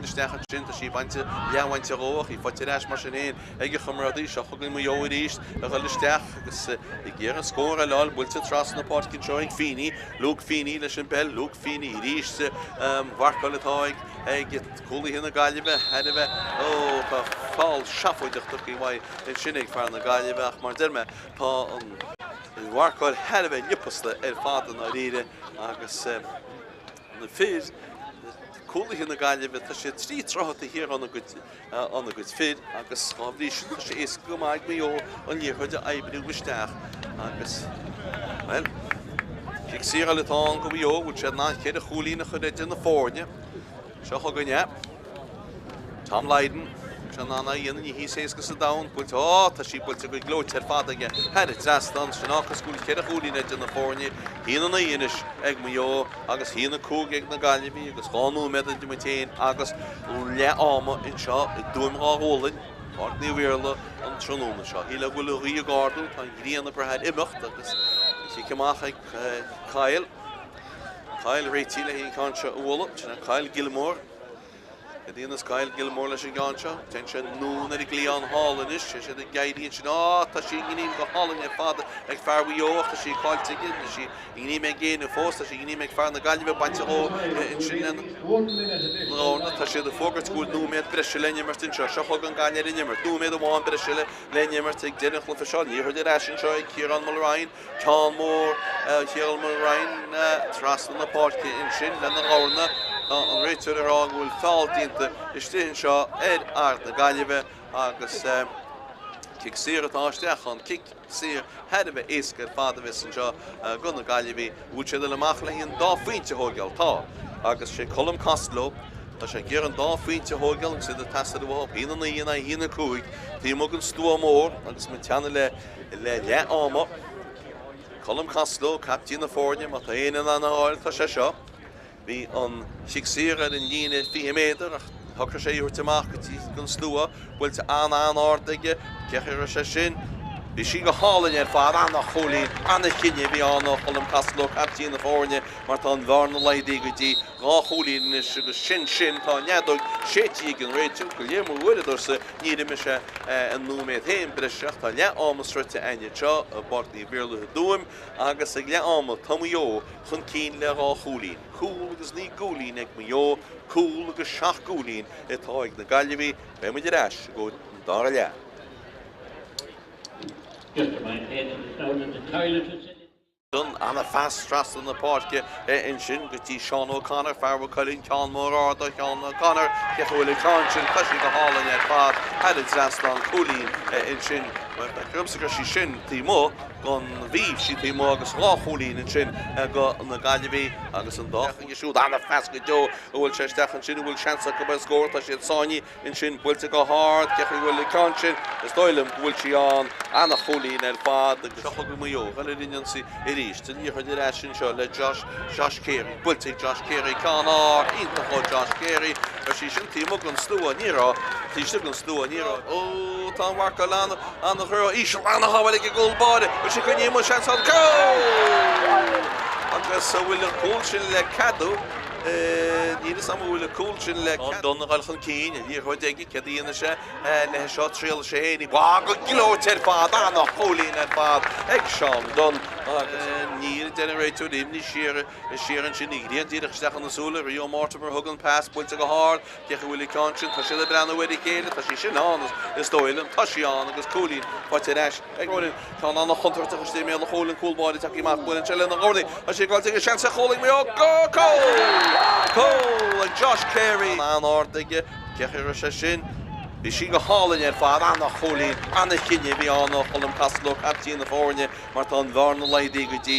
isteach sin tá sí bainte lehainte róach í fáte leis mar sin éon ag chumradí seo chugann Maigh Eo ríist a chuil isteach agus i ggéar an scór a leáil builte tras na Páirc seo ag Fíní Luke Fíní leis an bell Luke Fíní ríiste bharcail atá ag cúlaí hina Gaillimh headh tá fáil seafoideach í bhaid in sin ag fear na Gaillimh ach mar dirme tá an bharcail headh liopasta ar fáda na riire agus na fir cúlaí na Gaillimh tá sé trí trotha hir anna go fir agus bhrí sin sé is go maid Maigh Eo an líorthaid a ebriú bhisteach agus well Fiag siar le tá go Maigh Eo bhúil sé ná chéad a cholína chuide na fórne seo chuganne Tom Leiden se nána dhéanaan í hí sééis go sa dam builte tá sí builte go glóid ar fád aige head trastan sin nachas gúil chéad a cholína na fórne híanana dhéanais ag Maigh Eo agus híanana cúg ag na Gaillimh agus cháú méad Timothéin agus le áma in seo i dúimá hólainn Páirc ní bhéarla an tróna seo hí le bhfuil rí a gáardú tá gríanana brethead imimecht agus sí ceamach ag Cail réití le hí cáinse bhla sinna Cail Gilmore Dhéana Scail Gilmore leis an gánseo, ten sin nún ar glíán hálan is, sé de gaiiríonn sin tá sí gníim go hálan ar fad ag fearhí óach, tá sí cáilte gin, tá sí gníim ag géanú fós, tá sí gníim ag fear na Gaillimh bainte ó in sin Rána, tá sé de fógart gúil núméad breise leimart in seo, seoch an gaiile leimart, núméad amháin breise leimart ag déanach le feisio, níor de reisin seo ag Ciarán Mulrain, Ceán mór, Ciarán Mulrain, trasna na Páirc in sin, le na Rána, an réitear ará bhfuil fáil dínta istíonn seo ard na Gaillimh agus kick sir táisteach an kick sir head bheith éascar fada bheith san seo gun na Gaillimh bhúil sé le amach le híon dá faointe thógeal tá agus sé Colm Castló tá sé ggéar an dá faointe thógeal agus de tasad bhá hína na hína hína cúig tí mo an Tuam mór agus mu teanna le áma Colm Castló captí na fórne má tá éana an áil tá sé seo bhí an kick sir ar an líine 5 méadar Thugtar sé úirteach go tí gon slúa bhfuilte an ádaige ceachar sé sin. Bhí si go hálainn ar fad annach cholín anna cinne bhí annach Colm Castló captí na fórne mar tá an bharna leidí go dtí gá cholín is agus sin tá neadóg sétí an réitú go léimú uidirsa níidir me se an núméid héin briseach tá le áma strute aine seo a bartnaí Iarlath Tuaim agus ag le áma Tomío chun cín le gá cholín. Cúl agus ní gúlín ag Maigh Eo, cúl agus 7 gúlín atá ag na Gaillimh be muidir eis go dá le. Just a mind, it's down in the toilet. Dun anna fast stras in the Páirc in sin go tí Seán O'Connor fearhfuil chuilín Ceán mór áda Seán O'Connor ceachhfuil cáin cosí go hálainn ar fad headed Zaslan cúlín in sin Grumsa sí sin tí mó gon bhí sí tí mó agus lá cholín in sin go na Gaillimh agus an dách an siúd anna fast go deo bhfuil sé stechan sin bhfuil seansa go bes scóir tá siad sáinní in sin bhfuilte go háard ceachhfuil cáin sin is dóilm bhfuil sí an anna cholín ar fad agus seach go Maigh Eo gal rinnean sí Til níor de sin seo le Josh Carey, builte Josh Carey cáná iontaá Josh Carey a sí sin tí an slúa nírá tí si an slúa nírá ó tá bhharca lena anna chur ís anna hafuil ag ggóilbáide a si chu nímo sean go agus bhfuil an cúil sin le cadú Nílas am bhfuil cúil sin le donna gáilchan cín a dhíor chuid aige cadíana sé le seo tríal sé héanaí bá go gilóir ar fad anna cholín ar fad ag seán don níl generatú imní siaran sin íon díireach stechan nasúla Rio Mortimer thugan pass builte go háir cecha bhfuil cáin sin tá si le brena bhfuil chéile tá sí sin ánas is dóilm tá sí an agus cholín fáte eis ag bhfuil tá anna chuntarta go sté mé le cholín cúlbáide takeíach buin se le na gcónaí a sé gáilte go seansa choling mé go Cole and Josh Carey an ádaige ceachar sé sin bhí si go hálainn ar fad anna cholín anna cinne bhí annach Colm Castló captí na fórne mar tá an bharna leidí go dtí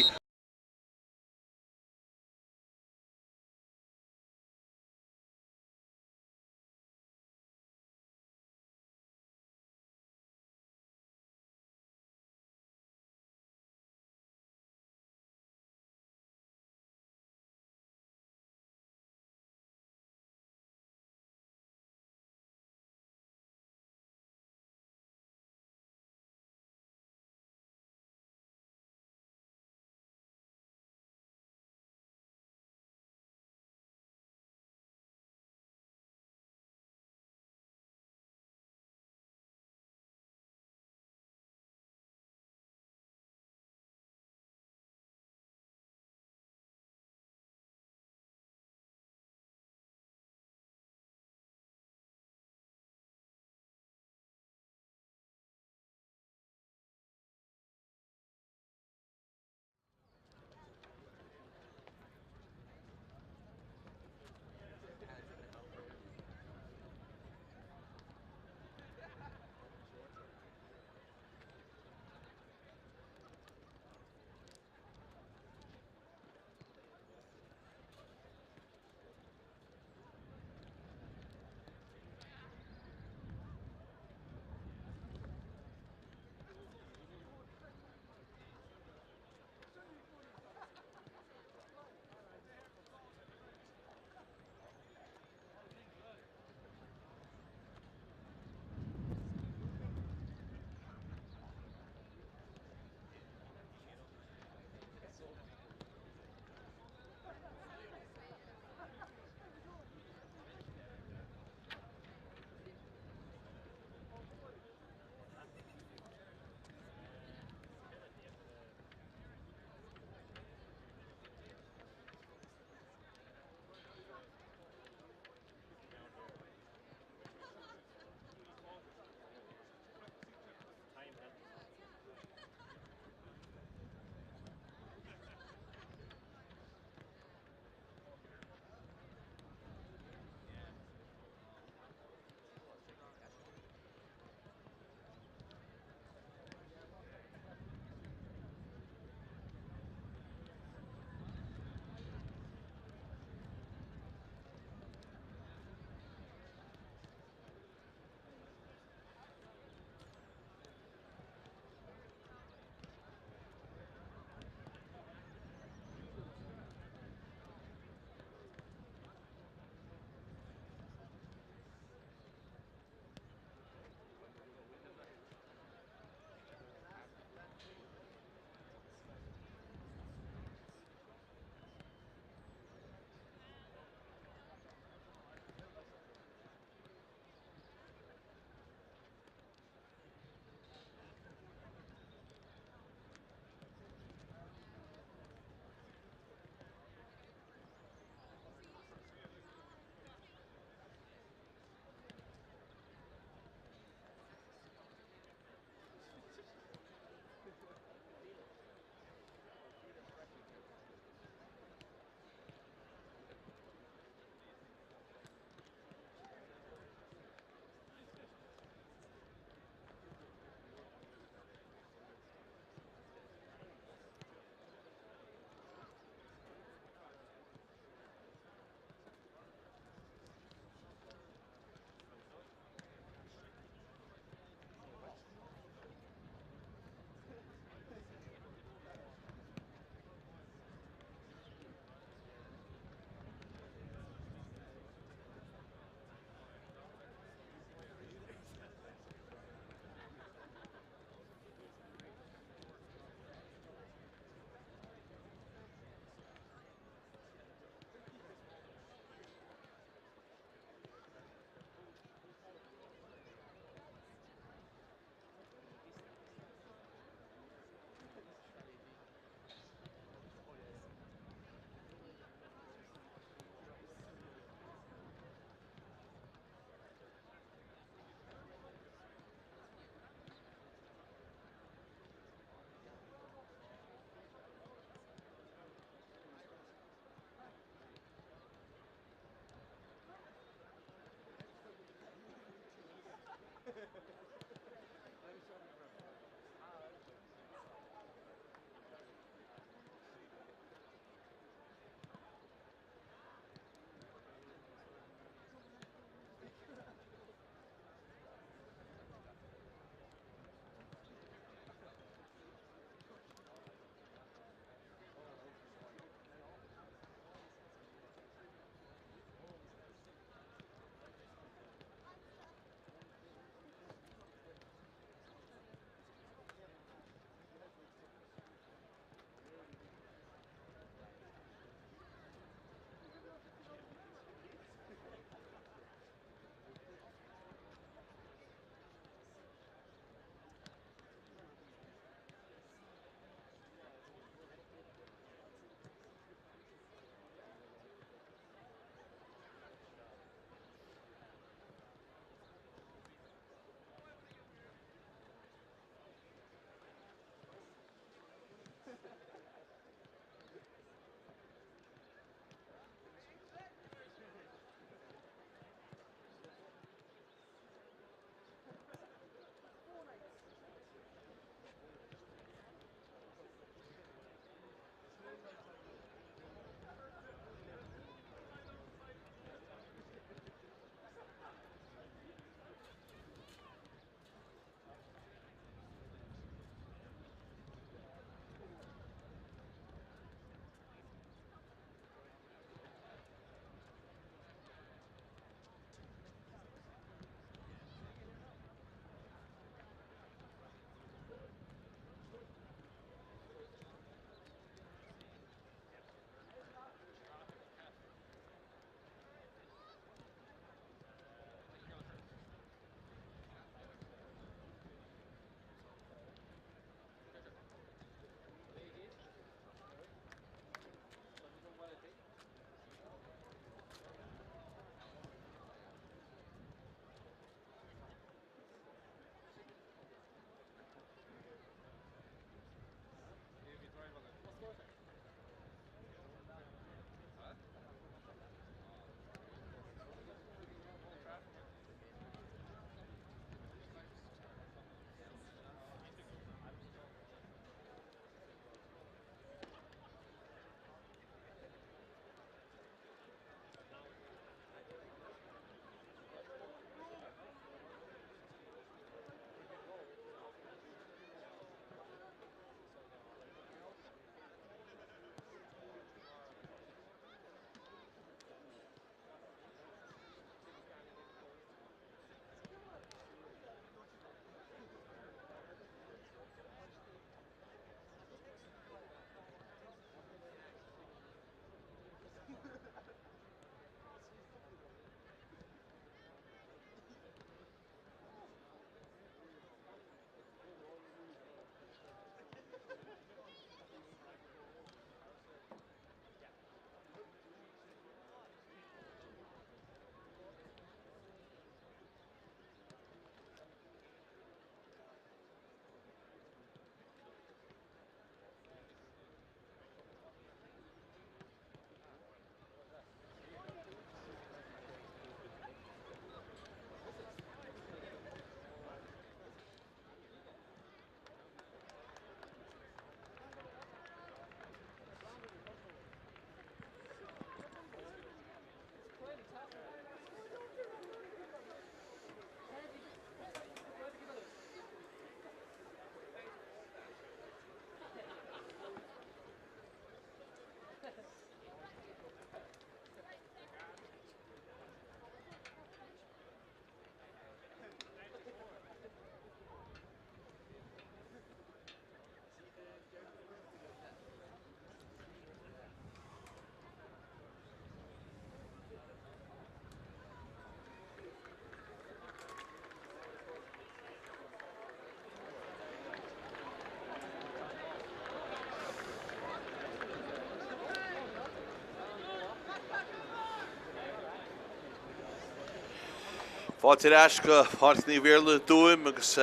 Fátharta Aisce Páirc ní bhéarla Tuam agus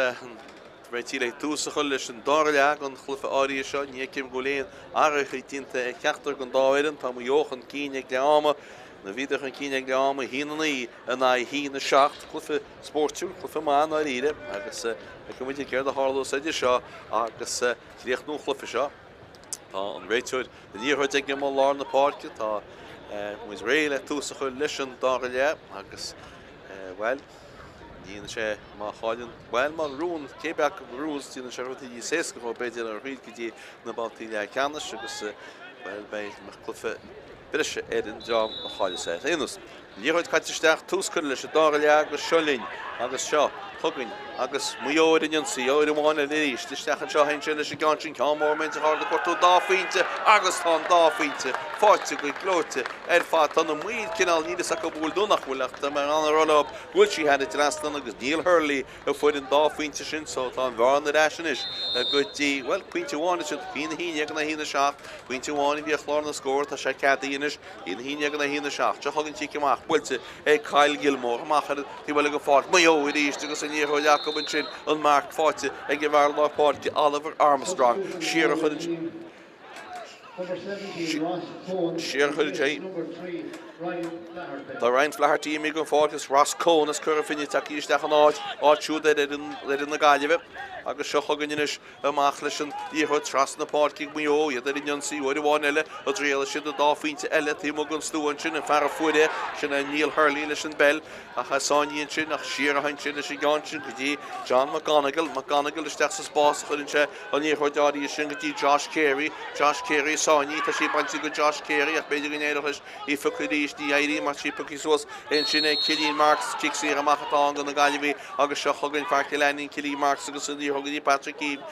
Réití le túsacha leis an dáleag an chlufa áí seo ní cim go léon aracha tínta ceachtar an dáiran tá mu joch an cíine leáma na bhíidir an cíine leáma híanaí an na hína seacht chlufa Spórtú chlufa mána a riide agus go muid ceir a háló idir seo agus chríochtnú chlufa seo tá an réiteúid na níorthaid ag má lá na páirce tá muis ré le túsacha leis an dáile agus well Díana sé má cháilinn bhil má rún cébeach rús tína sé ruí séca go beidir ar riad go dtí na baltaí le ceannas agus bhil bé mar clufa brise an job a cháile sé. Éanas, níorthaid caitisteach túscur leis a dáile agus seolín agus seo thugann agus muóir inionsaí óir amháinna lééis isteachchan seo hain sé leis gan sin ceámórméint a hála cuatú dáfaointe agus tá dáfaointe fáte go glóte fá tá na muid cinál nílas a go bhúil dúnach bhfuileach tá mar an rollab bhfuil si head trastan agus níl Hurley a fuid an dáfaointe sin so tá an bhharna ráis is go dtí well puinte bháinna sin hína híine ag na hína seach puinte bháinna bhí chlár na scóir tá sé ceadaíonis hína híine ag na hína seach te thugann tí amach builte Kyle Gilmore amachchar tí bhfuil go fád maió i ríist agus an níorthaid Jacob an sin an Mark fáte ag go bhar lá páirce Oliver Armstrong siar chun Siar chun sé Tá Ryan Flaherty mé go fágus Ross Cohn as chur finine takeíisteach an áitsú in na Gaillimh agus seo chuganis amach leis an díorthaid tras na páirce Maigh Eo iad inionsaí bhfuir bháin eile a dréala sin a dáfaointe eile tí mo an stúin sin an fear fuide sin a Neil Hurley leis an bell a chasáíonn sin ach siar a hain sin leis gan sin go dtí John McGonigal isteach sa spás chuann se an níorthaid áí sin go dtí Josh Carey sáí tá sí baintí go Josh Carey ach beidir go éireachas í fucudíos dí éirí mar sí pucí suas in sinna Cillian Marks kicksí amachatá an na Gaillimh agus seo chugann fearce lenin Cillian Marks agus í thugadí Patrick Keane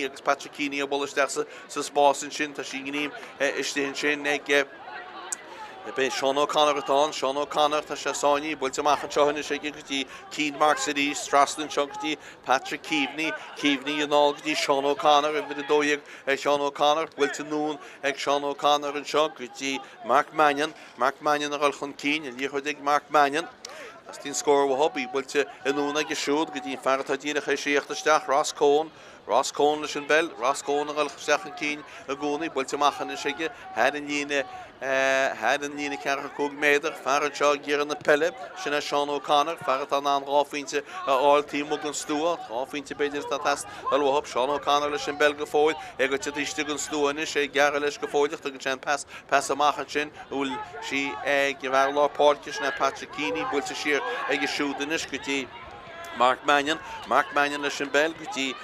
agus Patrick Keane a bolisteach sa spásin sin tá sí gníim istíonn sin ag be Sean O'Connor atá Sean O'Connor tá sé sáinní builte amachchan seohanna sé go dtí Keane Marks a dí Straston seo go dtí Patrick Keaveney an á go dtí Sean O'Connor a bit a dóigh Sean O'Connor builte nún ag Sean O'Connor an seo go dtí Mark Mannion a gáil chun Keane an níorthaid ag Mark Mannion as tín scóir bh hobby builte inúna go siúd go dtí feartá dína ché séochtasteach Ross Cohn leis an bell Ross Cohn a gáil steach an Keane a gúnaí builte amachchan na séige head an lína cearcha cúg méidir fear seo ggéar na Peile sinna Sean O'Connor fear an ráfaointe a áiltí mo an stúa ráfaointe beidir tá test alhab Sean O'Connor leis an bell go fóil ag go tíiste an stúaine sé gearra leis go fóileach go sin pass amachchan sin bhfuil si ag go bhar lá páirce sinna Patrick Keane builte siar ag go siúdanis go dtí Mark Mannion leis an bell go dtí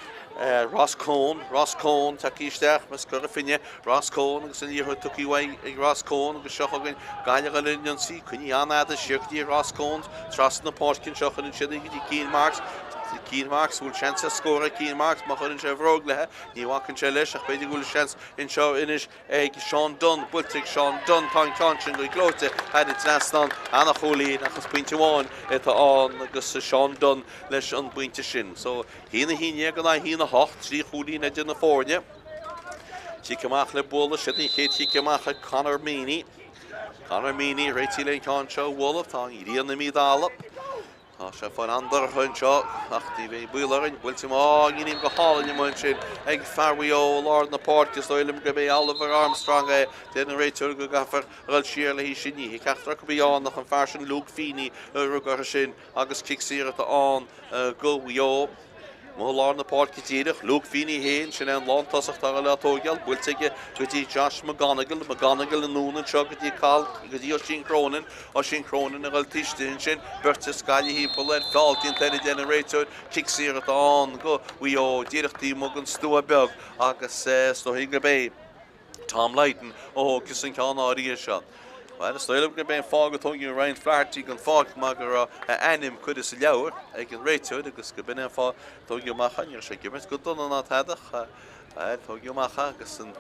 Ross Cohn takeíisteach mas chur finne Ross Cohn agus an níorthaid tucaíhaid ag Ross Cohn agus seo chugann gaiile go linnionsaí chuine anad a siirtí Ross Cohn tras na páircinn seo chuann siad go dtí Keane Marks bhfuil chance a scóra Keane Marks má chuann sé bhróg lethe níhacann sé leis ach beidir bhfuil chance in seo inis ag Sean Dunn builteigh Sean Dunn tá sin go glóte head trastan anna cholín achas puinte bháin tá an agus Sean Dunn leis an buinte sin so hína gan na hína hocht trí cholín idir na fórne tí amach le bóla si ché tí amach a Conor Meany réití le ceán seo bhla tá í rion na mídálap Tá sé fan andar chun seo ach tí bhí builearinn bhfuilte má gníim go hálainn man sin ag Maigh Eo Lord na páirce stoilm go bé Oliver Armstrong déan réiteúir go gafar ghil siar le hí sin ní ceachtar go bíán nach an fear sin Luke Feeney rugar sin agus kicksíir an go Eo Má lá na páirce tíireach Luke Feeney héin sin an lántasach tá le tógeal builteige go dtí Josh McGonigal an núna seo go dtí Cal go dtí sin Cronin a ghil tíiste sin Berta Scaile hípal an fáiltín tena déna réiteúir kicksíir an go Eo díireachtaí mo an stúa beg agus stoigh go bé Tom Leighton gus an ceán áí seo. Well, stoilm go ben fág atógi Ryan Flaherty gan fág má gur anim chud is leabhar ag an réiteúid agus go bin fá tógi amachchan ar sé gimmert go donna ná teadach tógi amachcha agus an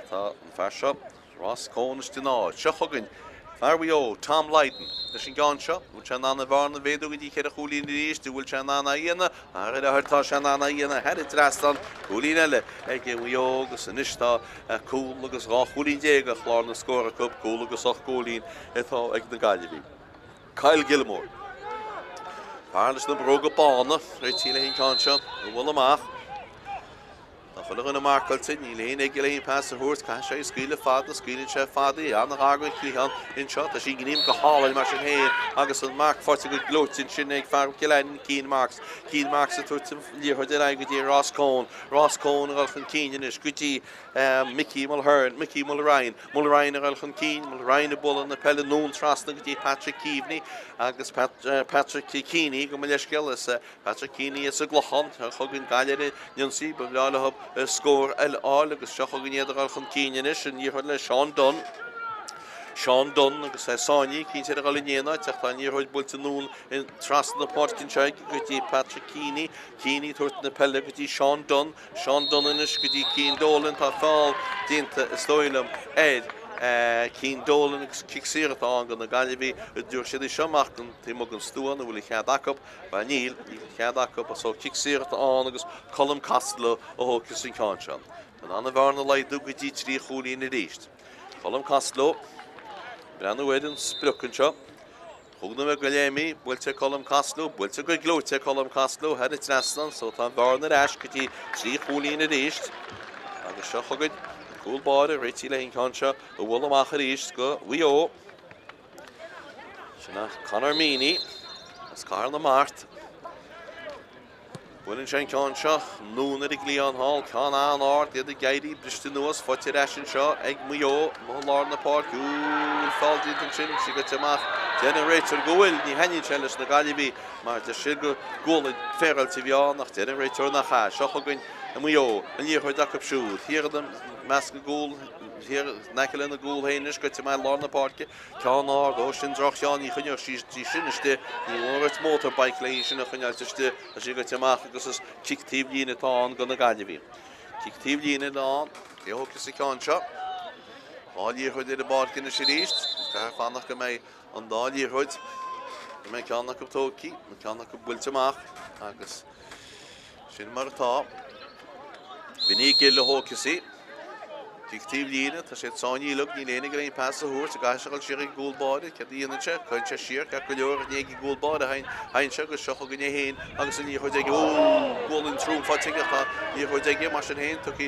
tá an fear seo Ross Cohn is duná seo chugann Maigh Eo Tom Leighton leis sin gan seo bhfuil se anna bharna bhéadú go dtí chéad a cholín ríist dú bhfuil se anna íana a thirtá se anna íana head trastan cholín eile ag Maigh Eo agus an istá cúl agus rá cholín déag a chláir na scóra cup cúl agus 8 cholín atá ag na Gaillimh. Kyle Gilmore. Páirc na bróga bána, réitíle hín cánseo, bhfuil amach. Tá chuile na marcailte, ní léon ag léon pass a thuairt cai sé scaoile fada, scaoilann sé fada, anna ágainn clíhan in seo, tá sí gníim go hálainn mar sin héin, agus an marc forte go glótin sin ag fearm cileinn Cian Marks a tuairt líortha de go dtí Ross Cohn a ghilchan Cian is, go dtí Mickey Mulhern, Mickey Mulryan a ghilchan Cian, Mulryan a bulla na Peile nún trasna go dtí Patrick Keaveney, agus Patrick Keaney go leisceil is Patrick Keaney is a glochan, chugann gaiile nionsí, ba bhlála scór eil agus seo chugann iad a ghilchan Cian is, an díortha le Sean Dunn agus Sáinní cínte a gáil néana teach tá níorthaid builte nún in trasna na Páirc seig go dtí Patrick Keaney tuairt na Peile go dtí Sean Dunn inis go dtí Cian Dolan tá fáil déanta istóilm Cian Dolan agus cicsíocht an gan na Gaillimh dúir siad í seoach an tí an stúan a bhfuil cheadacab ba níl cheadacab a só cicsíocht an agus Colm Castlo ó hógus sin cáinseán. An anna bharna leidú go dtí trí chúlíí na ríist. Colm Castlo Brenn wedyn sbrwcyn sio. Hwgna me Gaillimh, bwylte Colm Castlo, bwylte go glwte Colm Castlo, had it neslan, so tan varnar ash gyda tri chwlin yr eist. Agus sio chogyd, cwl bore, reiti le hyn cansio, y wyl am achar eist, go, wi o. Syna Conor Meany, as Carl na Mart. Bwylyn sian cansio, nŵn yr iglion hol, can an ard, ydy gairi, bristyn nŵas, ffotir asyn sio, eg Maigh Eo, mwhol na Páirc, gŵl ffald dyn sy'n sy'n gymach. Generator gwyl, ni hennin sielys na Gaillimh, mae'r dysgu gwyl yn fferol ti fion, ach generator na cha, sio chogyn Maigh Eo, yn i'r ac siwd, hier ydym masg y gwyl, hier nacel yn y gwyl heinys, gyda mae'n lor na Páirc, can ard, o sy'n droch iawn i chynio, sy'n ysdi, ni wrth motorbike le i sy'n chynio, ysdi, a sy'n gyda mach, agos ys cictif lŷn y tôn gan na Gaillimh. Cictif lŷn y tôn, ge hwcus y cansio, all i'r hwyd i'r Páirc yn y syrist, gael ffannach gymau, ond all i'r hwyd, gymau cannach y toci, cannach y bwylt ymach, agos sy'n mar ta, fyny gil y hwcus i, Cictif lŷn, ta sy'n Sáinní lwg, ni lenig yr ein pas o hwrs, a gael sy'n gael i gwlbod, cad i yn y siar, cael sy'n siar, cael gwylio'r neg i gwlbod, a hain sy'n gael sy'n gael hyn, agos yn i'r hwyd egi, gwl yn trwm ffatig, a i'r hwyd egi, mas yn hyn, toci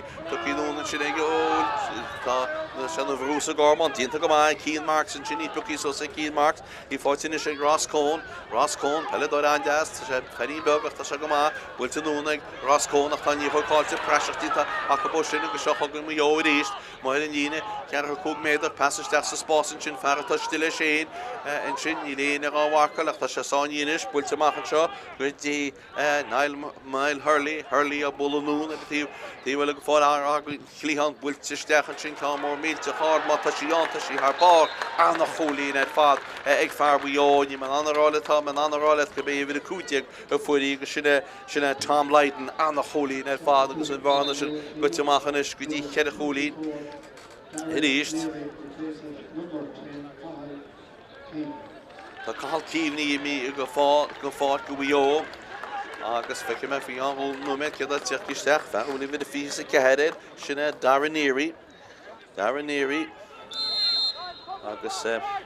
nŵn yn sy'n egi, ta sy'n y frws y gormon, dyn ta gymau, Cian Marks yn sy'n i blwci, so sy'n Cian Marks, i ffatig yn sy'n Ross Cohn, Peile dod andas, ta sy'n Ferrin Bog, ta sy'n gymau, bwylt yn nŵn ag Ross Cohn, ach ta'n i'r hwyd cael sy'n prasach dyn ta, ac o bwysyn yn gysio chog yn Maigh Eo i'r eist, Mae'r yn un, cear y cwg meddwl, pasys dach sy'n spos yn sy'n Fátharta stile sy'n, yn sy'n i lein ar o'n warcal, ach ta sy'n Sáinní ynys, bwylt ymach yn sio, gwyd Niall Hurley a bwl yn nŵn, ti wel ag ffordd ar chlihan, bwylt sy'n stach yn sy'n cael mor mil, ti chard, ma ta sy'n ta sy'n har bar, anna chwli yn fad, ag far wy o, ni ma'n anarolet ha, ma'n anarolet gyda i fydd y cwtiag, y ffwri, sy'n Tom Leiden, anna chwli yn fad, agos yn farna sy'n gwyd ymach yn ys, gwyd i ched y chwli, Yr eist. Tá cael Keaveney i mi go ffordd Maigh Eo. Agus feic yma ffion hwyl nwmed gyda tiach gystach. Fa hwn i fydd y ffys y cehered. Sy'n Darren Neary. Agus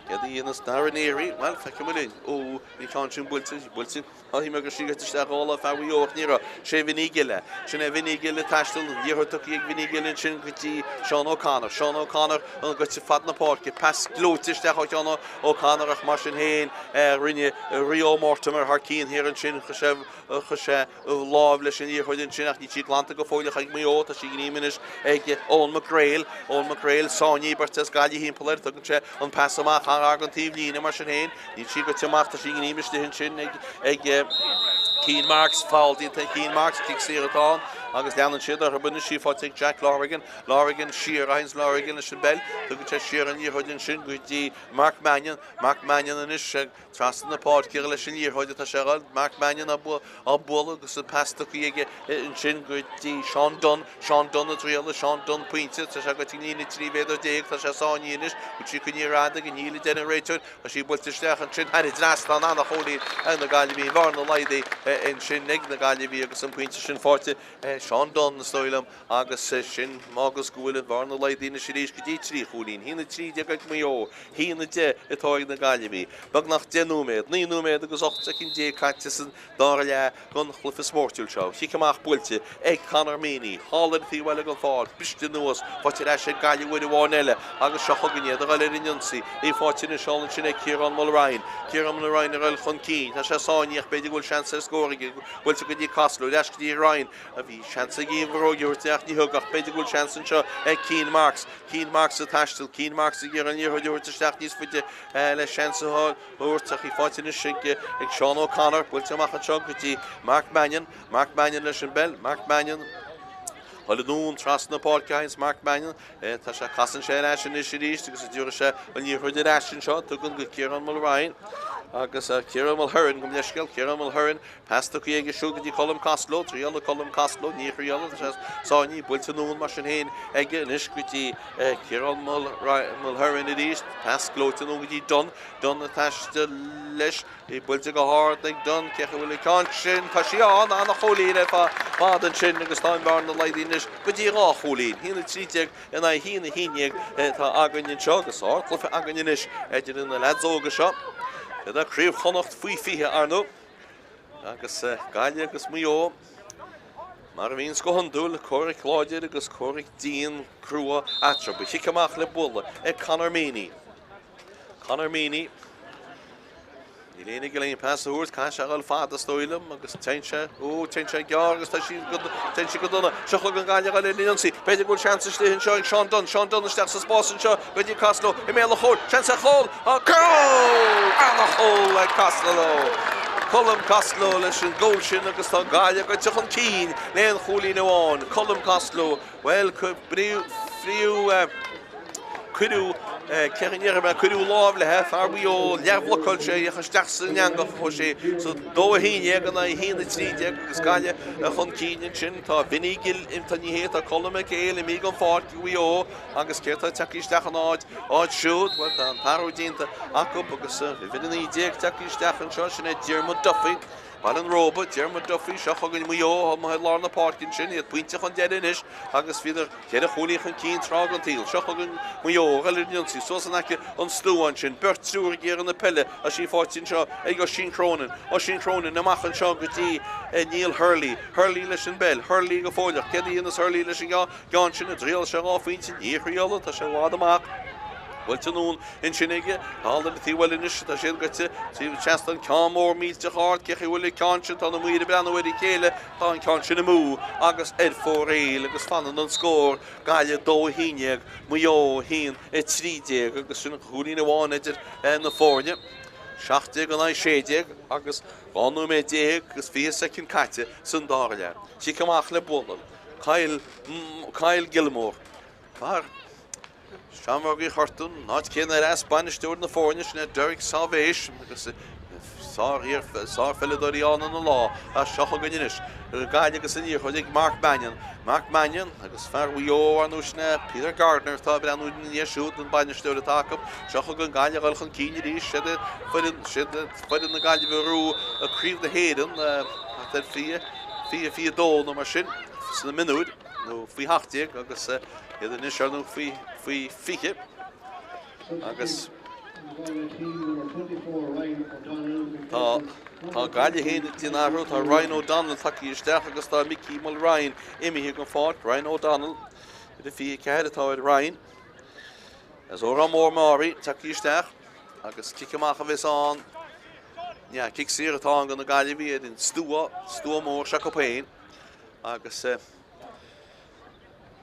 gyda un ys Darren Neary. Wel, feic yma lyn. O, ni can sy'n bwyltyn. O, hi mae'n gysig at ystach ola fa Maigh Eo niro. Sy'n finigile. Sy'n finigile tasdol. I'r toc i'g finigile yn sy'n gyti Sean O'Connor. Yn gyti ffad na Páirc. Pas glwt ystach o Sean O'Connor ach mar sy'n hen. Rio Mortimer har cyn her yn sy'n chysef lof leis yn i'r hwyd yn sy'n ach ni ti glanta go ffoilach ag Maigh Eo. Ta sy'n gynnym yn ys Owen McGrail. Sáinní Bartes Gaillimh hyn poler. Tog yn sy'n yn pas ymach ar argon tîf lŷn mar sy'n hen. Ni ti go tymach ta sy'n gynnym ys hyn sy'n ag Cian Marks foul dynta Cian Marks kicks here at on. Agus down and shit ar bun she fought Jack Lorigan sheer Heinz Lorigan is bell to get sheer and year hodin shin with the Mark Mannion and is trust in the Páirc kirle shin year hodit a Gerald Mark Mannion abu agus pass to kiege in shin with the Sean Dunn at real Sean Dunn pointed to Shagatini 3 vedo deeg to Sáinní is which you can hear and the generator as she built the stach and shin had it last on the holy and the Gaillimh Varna lady in shin nig the Gaillimh agus some points shin 40 Sean Dunn stoilm agus sin mágus gohfuil bharna leidína siríis go dtí trí cholín. Hína trí de go Maigh Eo, hína de itáig na Gaillimh. Beagnach 10 núméid, 9 núméid agus 8 cin dé caite san dára le gon chlufa Spórtiúil seo. Chiicamach builte ag Conor Meany, hálan tíhile go fád, biste nuas, fáte eis Gaillimh bhuiide bháin eile agus seochaganné do gaile rinionsaí. É fáte na seálan sin ag Ciarán Mulryan. Ciarán Mulryan ar chun cín, tá sé sáineach beidir bhfuil seansa scóraigh, bhfuilte go dtí Castlú, leis go dtí Ryan, a bhí seansa gíomh róigeúirteach ní thugach, beidir bhfuil seansan seo ag Cian Marks. Cian Marks a taistil, Cian Marks a ggéar an níorthúirteach níos fuide le seansa úirteach í fáte na siige ag Sean O'Connor, bhfuilte amach an seo go dtí Mark Mannion leis an bell, Mark Mannion. Hola nún tras na Páirc Hines Mark Mannion, tá sé casan sé leis an isiríist, agus dúra sé an níorthúide leis an seo, tugann go Ciarán Mulryan. Agus Ciarán Mulhurin go leisceil, Ciarán Mulhurin, pasta go ag siúga dí Colm Castló, tríala Colm Castló, níorthúile, tá sé sáiní builte nún mar sin héin ag inis go dtí Ciarán Mulhurin i ríist, pas glóta nún go dtí Don na taiste leis, I builte go háart ag Don, cecha bhfuil cáint sin, tá sí an na cholín fád an sin agus tá bhar na leidínis go dtí rá cholín. Hína tríteag in hína híineag tá againn seo agus clufa againnis idir in na ledzóga seo. Da Craobh Connacht faoi fithe arnó agus Gaillimh agus Maigh Eo mar a bhíonn go handúil córaigh Cláidir agus córaigh Dín crua atra ba chiicamach le bulla ag Conor Meany. Conor Meany Ní léana go léon pas úr cai se gáil fada stoilm agus teintse gear agus teintse go donna seocha an Gaillimh le líonsaí beidir go seansa slíonn seo ag Sean Dunn isteach sa spásan seo beidir Castló I mé le chóir seansa chóil a Craobh anna chóil ag Castló. Colm Castló leis an ggóil sin agus tá Gaillimh go tuach an cín léon cholín amháin. Colm Castló well friú cuiú ceanníar me cuiú láb le hef ar bhío leabhlacoil sé a chusteach san neangach chu sé so dó a híine gan na hína tríide agus Gaillimh a chun cíine sin tá vinigil imtaní héad a Colm ag éil mí an fád Maigh agus céirtá teachísteach an áid siúd bhil an paródínta acu agus vinnaí déag teachísteach an seo sin é Diarmuid Duffy Bal an Robert, Diarmuid Duffy, seochagan Maigh Eo, ha lá na Páircin sin, iad puinteach an deidinis, agus fiidir céad a cholíoch an cín trág an tíl, seochagan Maigh Eo, galirnionsí, sos an aice an slúan sin, bert trúr géar an na Peile, a sí fáitin seo, ag o sin Cronin amach an seo go dtí Neil Hurley leis an bell, Hurley go fóileach, céad íonas Hurley leis an gáin sin, a dríal se gáfuintin, íchríola, tá sé lád amach. Bhfuilte nún in sinige, hálan tíhfuil inis, tá sé goite, tí chestan ceamór mílte cháart, cecha bhfuil cáinsin tá na muide breanhfuir I céile, tá an cáinsin na mú, agus fór réil, agus fanan an scór, Gaillimh dó híineag, Maigh Eo hín trídeag, agus sin chuúlín amháin idir na fórne. 60 an 60 agus ganú mé déag agus 40 caite san dáile. Chiicamach le bulla, Cail Gilmore, Far Seanmhairgaí Chortún, náid céan ar Spanisteúr na fórne sin Derek Salvation agus sár fellidóí an na lá a seochagan inis. Gaillimh agus in chuid ag Mark Mannion agus fear Maigh Eo an úsna Peter Gardner tá be anú níosút an Spanisteúr atáca seochagan Gaillimh gáil chun cíine rí siad fuidir na Gaillimh rú a críomh na héan fi dó na mar sin san na minúd nó fí hachtaíag agus iad in isarnú fí fiche agus tá Gaillimh héana tíon áhrú tá Ryan O'Donnell takeí isteach agus tá Mickey Mulryan imithí go fád Ryan O'Donnell i fí cead atá Ryan as ó an mór máirí takeí isteach agus ciicamach a bhís an cic siar atá gan na Gaillimh iad in stúa mór seacopéin agus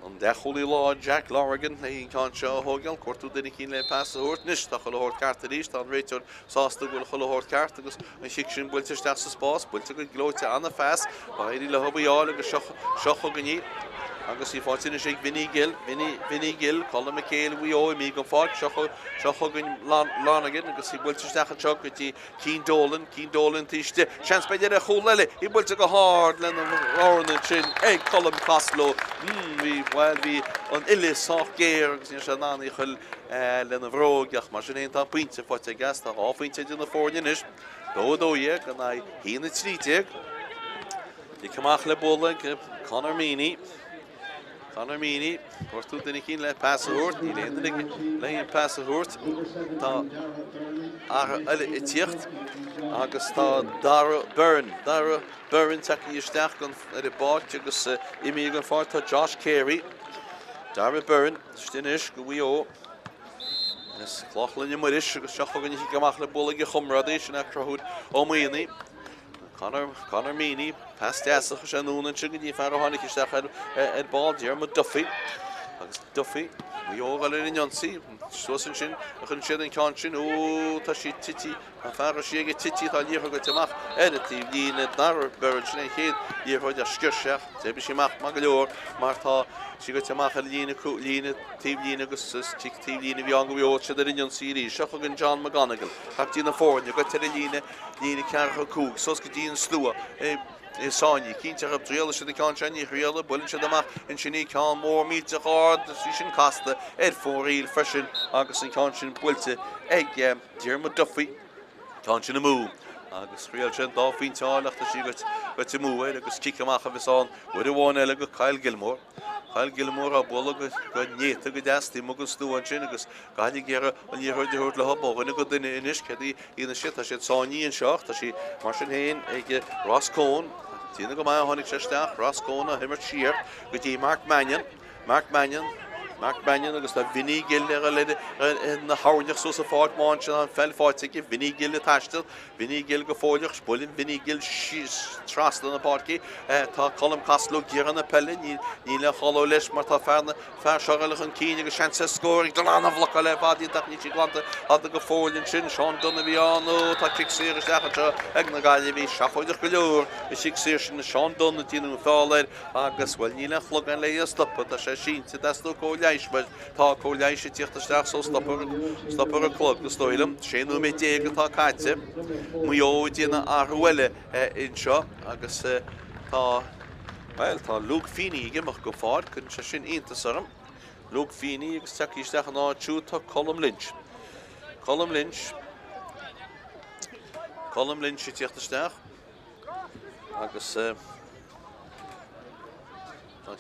an decholí lá Jack Lorrigan na hín cáin seo thógáil cuairtú duine cín le pas a thuirt níos tá choilthórt ceart a ríist an réiteúr sásta bhfuil choilthórt ceart agus an sic sin builte isteach sa spás builte go glóite anna feas ba éirí le hobaáil agus seocha ganí agus í fáitina sé vinigil Colm McHale Maigh Eo mí go fád seocha lánagin agus í builte isteach an seo go dtí cín dólan tíiste seans beidir a chóleile í builte go háard le an sin ag Colm Castló hí an ile sách géir agus ní se nánaí chuil le na bhrógeach mar sin éontá puinte fáte gas tá áfuinte duna fórne is dódóíag an hína tríteag Die Camaach le bolle, Conor Meany. Conor Meany, wordt toe de kin le passen hoort, die eindelijk le passen hoort. Da het zicht. Agus tá Dara Byrne tak í isteach gan de bát agus imi gan fáta Josh Carey. Dara Byrne, stinis go Eo. Is clochlin mar is agus seach gan í gamach le bolle ge chumradéis na crowd ó Meany. Conor Meany, pas deasach sé núna sin í fer hánig isteach ball Dermot Duffy. Agus Duffy Eo gal in Jonsi, sosin sin, chun sin an can sin ó tá si titi an fer sé ge titi tá líor go teach tí lína Dara Byrne sin chéad í hoid a skirseach, te bi simach mag leor, mar tá si go teach a lína tí lína agus tí lína bhí an go Eo se in Jonsi rí, seach gan John McGonigal, tak tí na fórne go te lína cearcha cúg, sos go dín slua. Sáinní cínteach ab dréala se can sení réala bullin se amach in sinní can mór míte hard sin casta fóríil freisin agus an can sin builte ag Dermot Duffy can sin na mú agus réal sin dá fíntálacht a si go mú agus cicamach a bheitán bud bháin eile go Gaillimh. Gaillimh a bolla go néta go deastí mo go stúan sin agus gainig ggéar an níorthúirt le habáganna go duine inis cedí ína si a sé sáinní an seach tá si mar sin héin ag Ross Cohn. Tína go mai tháinig seisteach Ross Cohn a himar siar go dtí Mark Mannion agus tá Vinnie Gill na háneach so sa fáid máin sin an fellfáitige Vinnie Gill a taistil, Vinnie Gill go fóileach spulin, Vinnie Gill trasla na Páirc tá Colm Castlú Ciarán na Peile ní le choló leis mar tá fear seogalach an cíine go sean sa scóring don anna bhlacha le bhadí tak ní glanta had go fóilin sin Sean Donna bhíánú tá kick séir deachcha ag na Gaillimh seafoideach go leor is sig séir sin na Sean Donna tíú fáir agus bhfuil ní le chlog an le stoppa tá sé sínta dastú cóile tá cóile sé tíochttasteach so stoppar a clog go stoilm séú mé déag tá caite mu Eo dína arhuile in seo agus tá Luke Feeney gimach go fád chun se sin iontasarm Luke Feeney agus teíisteach an áitiú tá Colm Lynch sé tíochttasteach agus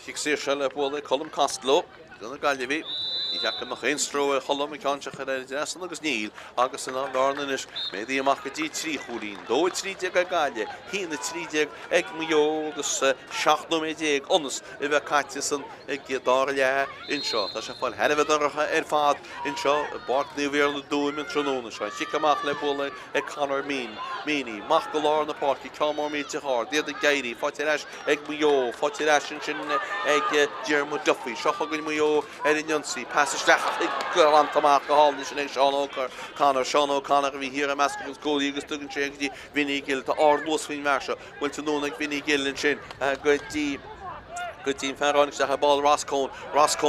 chiic sé se le bhla Colm Castló Gonna Gaillimh í heach nach éonstró a cholam canseach deasan agus níl agus an andána is méí amach go dtí trí chuúlín dó trídeag a Gaile hína trídeag ag Eo agus 16 onas I bheith caite san ag dá le inseo Tá sé fáil headmheith fad inseo bart níomhhéar na dúim an tróna seo si amach le bula ag Conor Meany mach go lá na Páirc cámór míte hár déad a gaiirí fáte leis ag Eo fáte leis sin ag Dermot Duffy seochagann Eo in Jonsi Passteach go an tamach go háil sin ag Sean O'Connor bhí hir a meascas cóí agus tugann sé dtí Vinnie Gill tá ardlós faoin mar seo bhfuil tú nóna ag Vinnie Gill in sin go dtí ferránig se ball Ross Cohn Páirc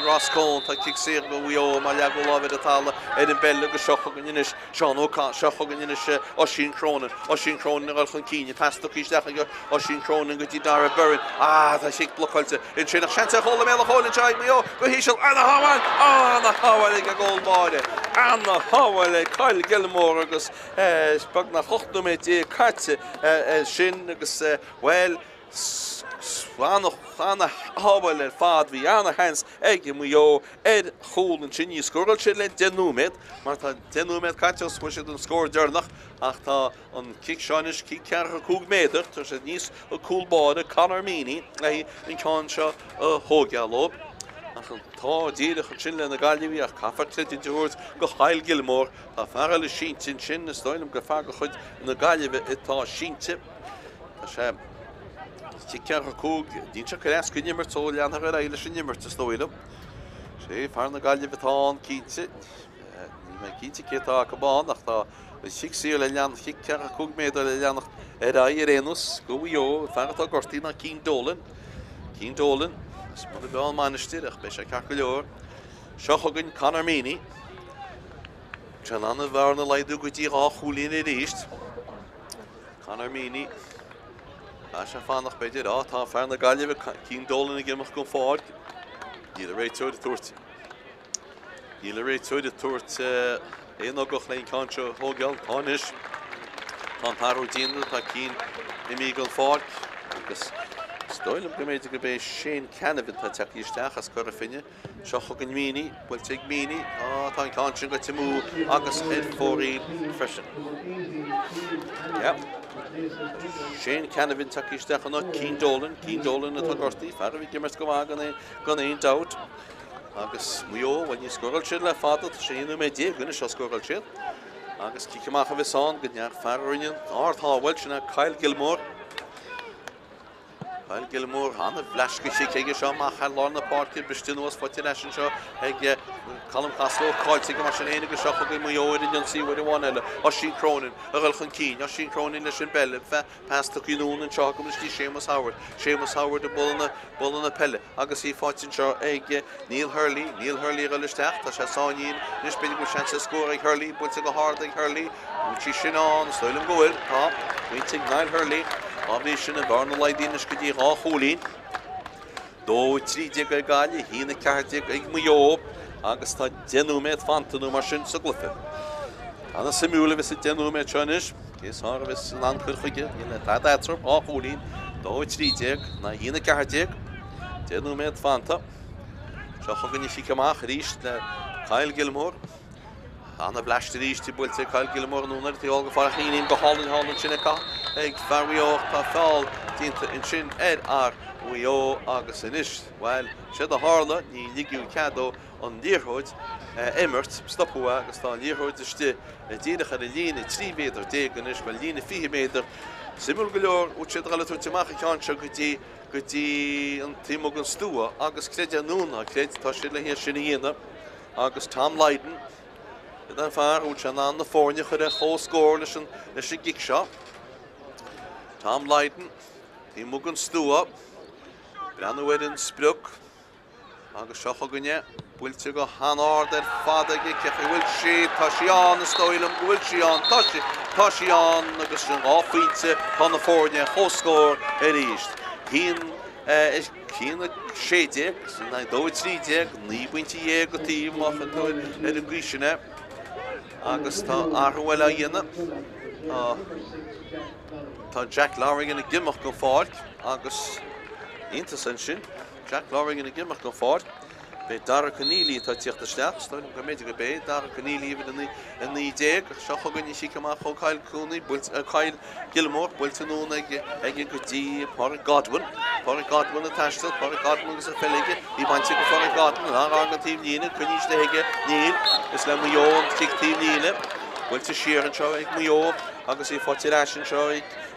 Ross Cohn tá kick séir go Eo mar le go lábhid a talla an bell agus seochagann inis Sean O'Connor seochagann inis Oisín Cronin ar chun cíine testach isteach go Oisín Cronin go dtí Dara Byrne tá si blocáilte in sin seanta chola mé chola teag Eo go híisiil anna háhail ag a ggóilbáide anna háhail Kyle Gaillimh agus bag na 8 caite sin agus well Anna hábhail fad bhí anna hens ag Eo chúlan sin í scóil sin le denúméid mar tá denúméid caiiteos mu an scóir dearnach ach tá an kick seinis cí cearcha cúg méidir tar sé níos ó cúlbáide Conor Meany le in cáin seo thógealób ach an tá díadach an sin le na Gaillimh ach cafartlit in dúirt go Kyle Gaillimh tá fearil le síntin sin na stoilm go fear go chuid na Gaillimh itá sínte tá sé Si cearcha cúg dín se creas go nimmer tó leanana ar éile sin nimmer a stoilm sé fear na Gaillimh táin cínte ní me cínte cétá go bán ach tá si sír le lean chi cearcha cúg méidir le leannach ar réanús go Eo feartá gortaí na Cín Dolan is mu be an manisteach be sé cear go leor seochagann Conor Meany Sean anna bhharna leidú go dtí á chúlín I ríist Conor Meany sé fannach beidir tá fear na Gaillimh Cín Dolan gimach go fád Díle réitúid tuairt éon goch le cáinte thógeal táis tá Páirc díanana tá cín imi go fád agus Stoilm Commentator go bé Shane Canavan tá teachíisteach as cur a finne seo chugan míní bhfuil te míní tá cáin go timú agus head fóí freisin. Shane Canavan teachíisteach an Cín Dolan atá gortaí fear bhí gimmert go gan éon dat agus Maigh bhain ní scoil siad le Fátharta séanú mé dé gona seo scoil siad agus cíceach a bheitán go near fearúin áthbhfuil sinna Gaillimh Gaillimh anna bhleisce sé chéige seo má chaána Páirc bistinúas foiite leis seo ag Colm Castle cáilte go mar sin éana go seo go Maigh in an síhfuir bháin eile á sin cronin a ghilchan cín á sin cronin leis an Peile pasta íún an seo go tí Séamus Howard de bolna Peile agus í fáitin seo ag Neil Hurley ghilisteach tá sé sáín nus beidir go sean sa scóir ag Hurley builte go hard ag Hurley tí sin an stoilm gohfuil tá muinte Neil Hurley Bhí sin an bharna leidínas go dtí á cholín. Dó tríide go gáile hína ceartte ag Maigh agus tá denúméid fantanú mar sin sa glufa. Anna simúla bheits a denúméid seanis, cés thar bheits an ancurchuige hína dáitrop á cholín, dó tríide na hína ceartte denúméid fanta. Seo chugan ní ficeamach ríist le Gaillimh Anna bleistear ríiste builte Gaillimh núnar tí ága far chéanaín go hálann sinna cá ag bharríocht tá fáil dínta in sin ar Maigh agus inis. Weil siad a hála ní ligiú ceadó an líorthóid imirt stopúa agus tá líorthóid iste díanacha a lína 3 méadar dégan is bhil lína 4 méadar. Simú go leor út siad gal túteach ceanse go dtí an tímog an stúa agus cléide núna cléid tá siad le hé sinna dhéana agus Tom Leiden an fear út se an na fórne chur a chóscóir leis an gic seo. Tom Leiden, tímog an stúa, breanúir in Spruc, agus seo chuganne, builte go hanáir ar fada go cecha bhfuil sé tá sí an na stoilm bhfuil sí an tá sí an agus an áfuinte tá na fórne chóscóir a ríist. Cíanna 6 na 2-3 ní buinte dhé go tíomh mar an an gríisina agus tá arhfuil a dhéana. Tá Jack Lowry in a gimach go Páirc agus ínta san sin Jack Lowry in a gimach go Páirc be Dara Conneely tá tíochtasteach stoilm go méidir go bé Dara Conneely in ní déag seo chugan ní siceamach ó Cail Cooney Gaillimh builte núna ag go dtí Páirc Godwin a taistil Páirc Godwin agus a fellige í bainte go Páirc Godwin an tíom lína chuníos de heige níl gus le Maigh an tíim lína builte Ciarán seo ag Maigh agus í fáilte leis seo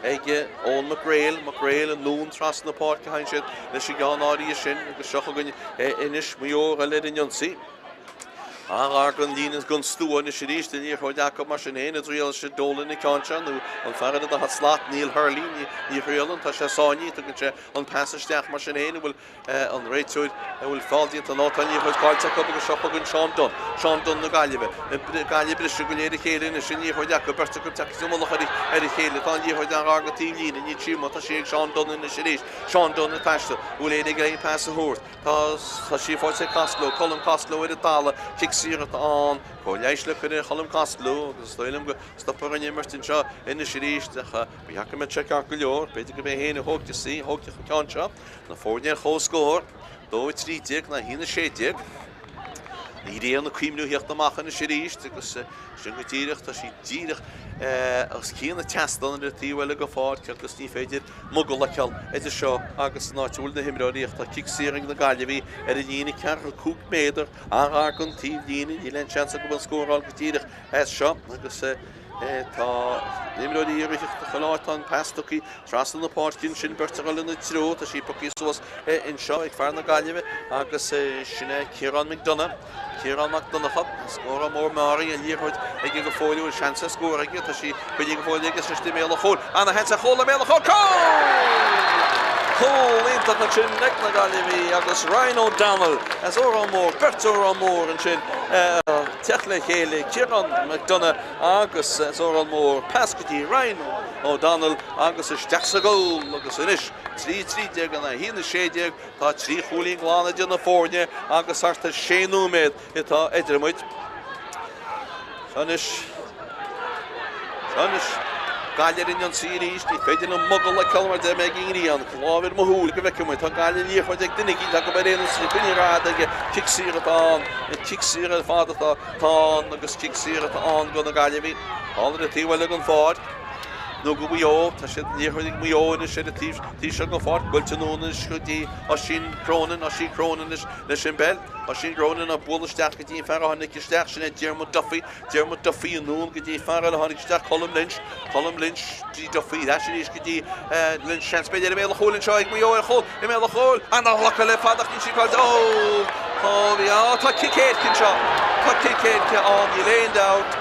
ag ón Macrail an lún tras na Páirc a hain siad leis i gán áí sin agus seo chugan inis Maigh a le in Ionsaí. An línas gon stúa na sé ríiste ní chuideach mar sin éana dríal se dóla na ceansean nó an ferad a hat slát Neil Hurley ní rialan tá sé sáí tugann sé an passasteach mar sin éana bhfuil an réitúid bhfuil fáiltíonnta nátaí chuid cáilte go agus seopagann Seán Dunn na Gaillimh. Gaillimh brise go léir chéile na sin ní chuideach go berta go teachtamach ar chéile tá ní chuid an aga tíí lína ní tíú tá sé Seán Dunn na sé ríist. Seán Dunn na taiste bhfuil éana go éon pass a thuairt. Tá sí fáilte Castló, Colm Castló ar a dála Ciarán an go leisle chuir Colm Castló agus stoilm go stoppar an immertin seo ina sé ríisteach bhí hacha me checkar go leor, beidir go bh héana thugta sí thugta ceanse na fórne chóscóir dó 3 na hína 6. Ní réon na cuimnú heocht amach na sé ríist agus sin go tíireach tá sí díireach agus cíanna teastan ar tíhfuile go Páirc agus ní féidir mogul le ceall idir seo agus náitiúil na himráíocht tá ciaran na Gaillimh ar a dhéana cear 2 méadar an tíomh líana í len seansa go bhfuil scóráil go tíireach seo agus tá nimróí iiricht chaláit an pastoí trastal na Páircinn sin bertaáil na tró a sí poí suas in seo ag fear na Gaillimh agus sinna Ciarán McDonagh scóra mór marí a líorthid ag go fóiliú seansa scóraige tá sí chuide go fóil agus 6 méle chóil anna hensa chola méle chóil! Ínta na sin nec na Gaillimh agus Ryan O'Donnell as mór Bertó mór an sin teach le chéile Ciarán McDonagh agus mór pascatí Ryan O'Donnell agus is deachsa gól agus inis 3 an a hína 6 tá 3 cholín glána de na fórne agus harta 6 núméid itá idirmuid. Seanis Gaillimh in yon series, die fedin een mogel like Kilmer de Maigh Eo, Craobh mahul ge vekk met Gaillimh hier wat ek dinnig dat ik bij een slipin raad dat kick Ciarán en kick Ciarán Fátharta tá agus kick Ciarán aan go na Gaillimh. All the team wel gaan voort. No go Beo, tá sé hier wat ik Beo in sé die sé go voort. Bultenoon is die as sin kronen is na sin bel. As sin kronen a bolle sterk die fer han ik sterk sin Dermot Duffy noon die fer han ik sterk Colm Lynch die Duffy dat is die Lynch chance bij de mele hol en show ik Beo en hol en mele hol en dan lakkele Fátharta in Chicago. Oh ja, tá kick on you laying out.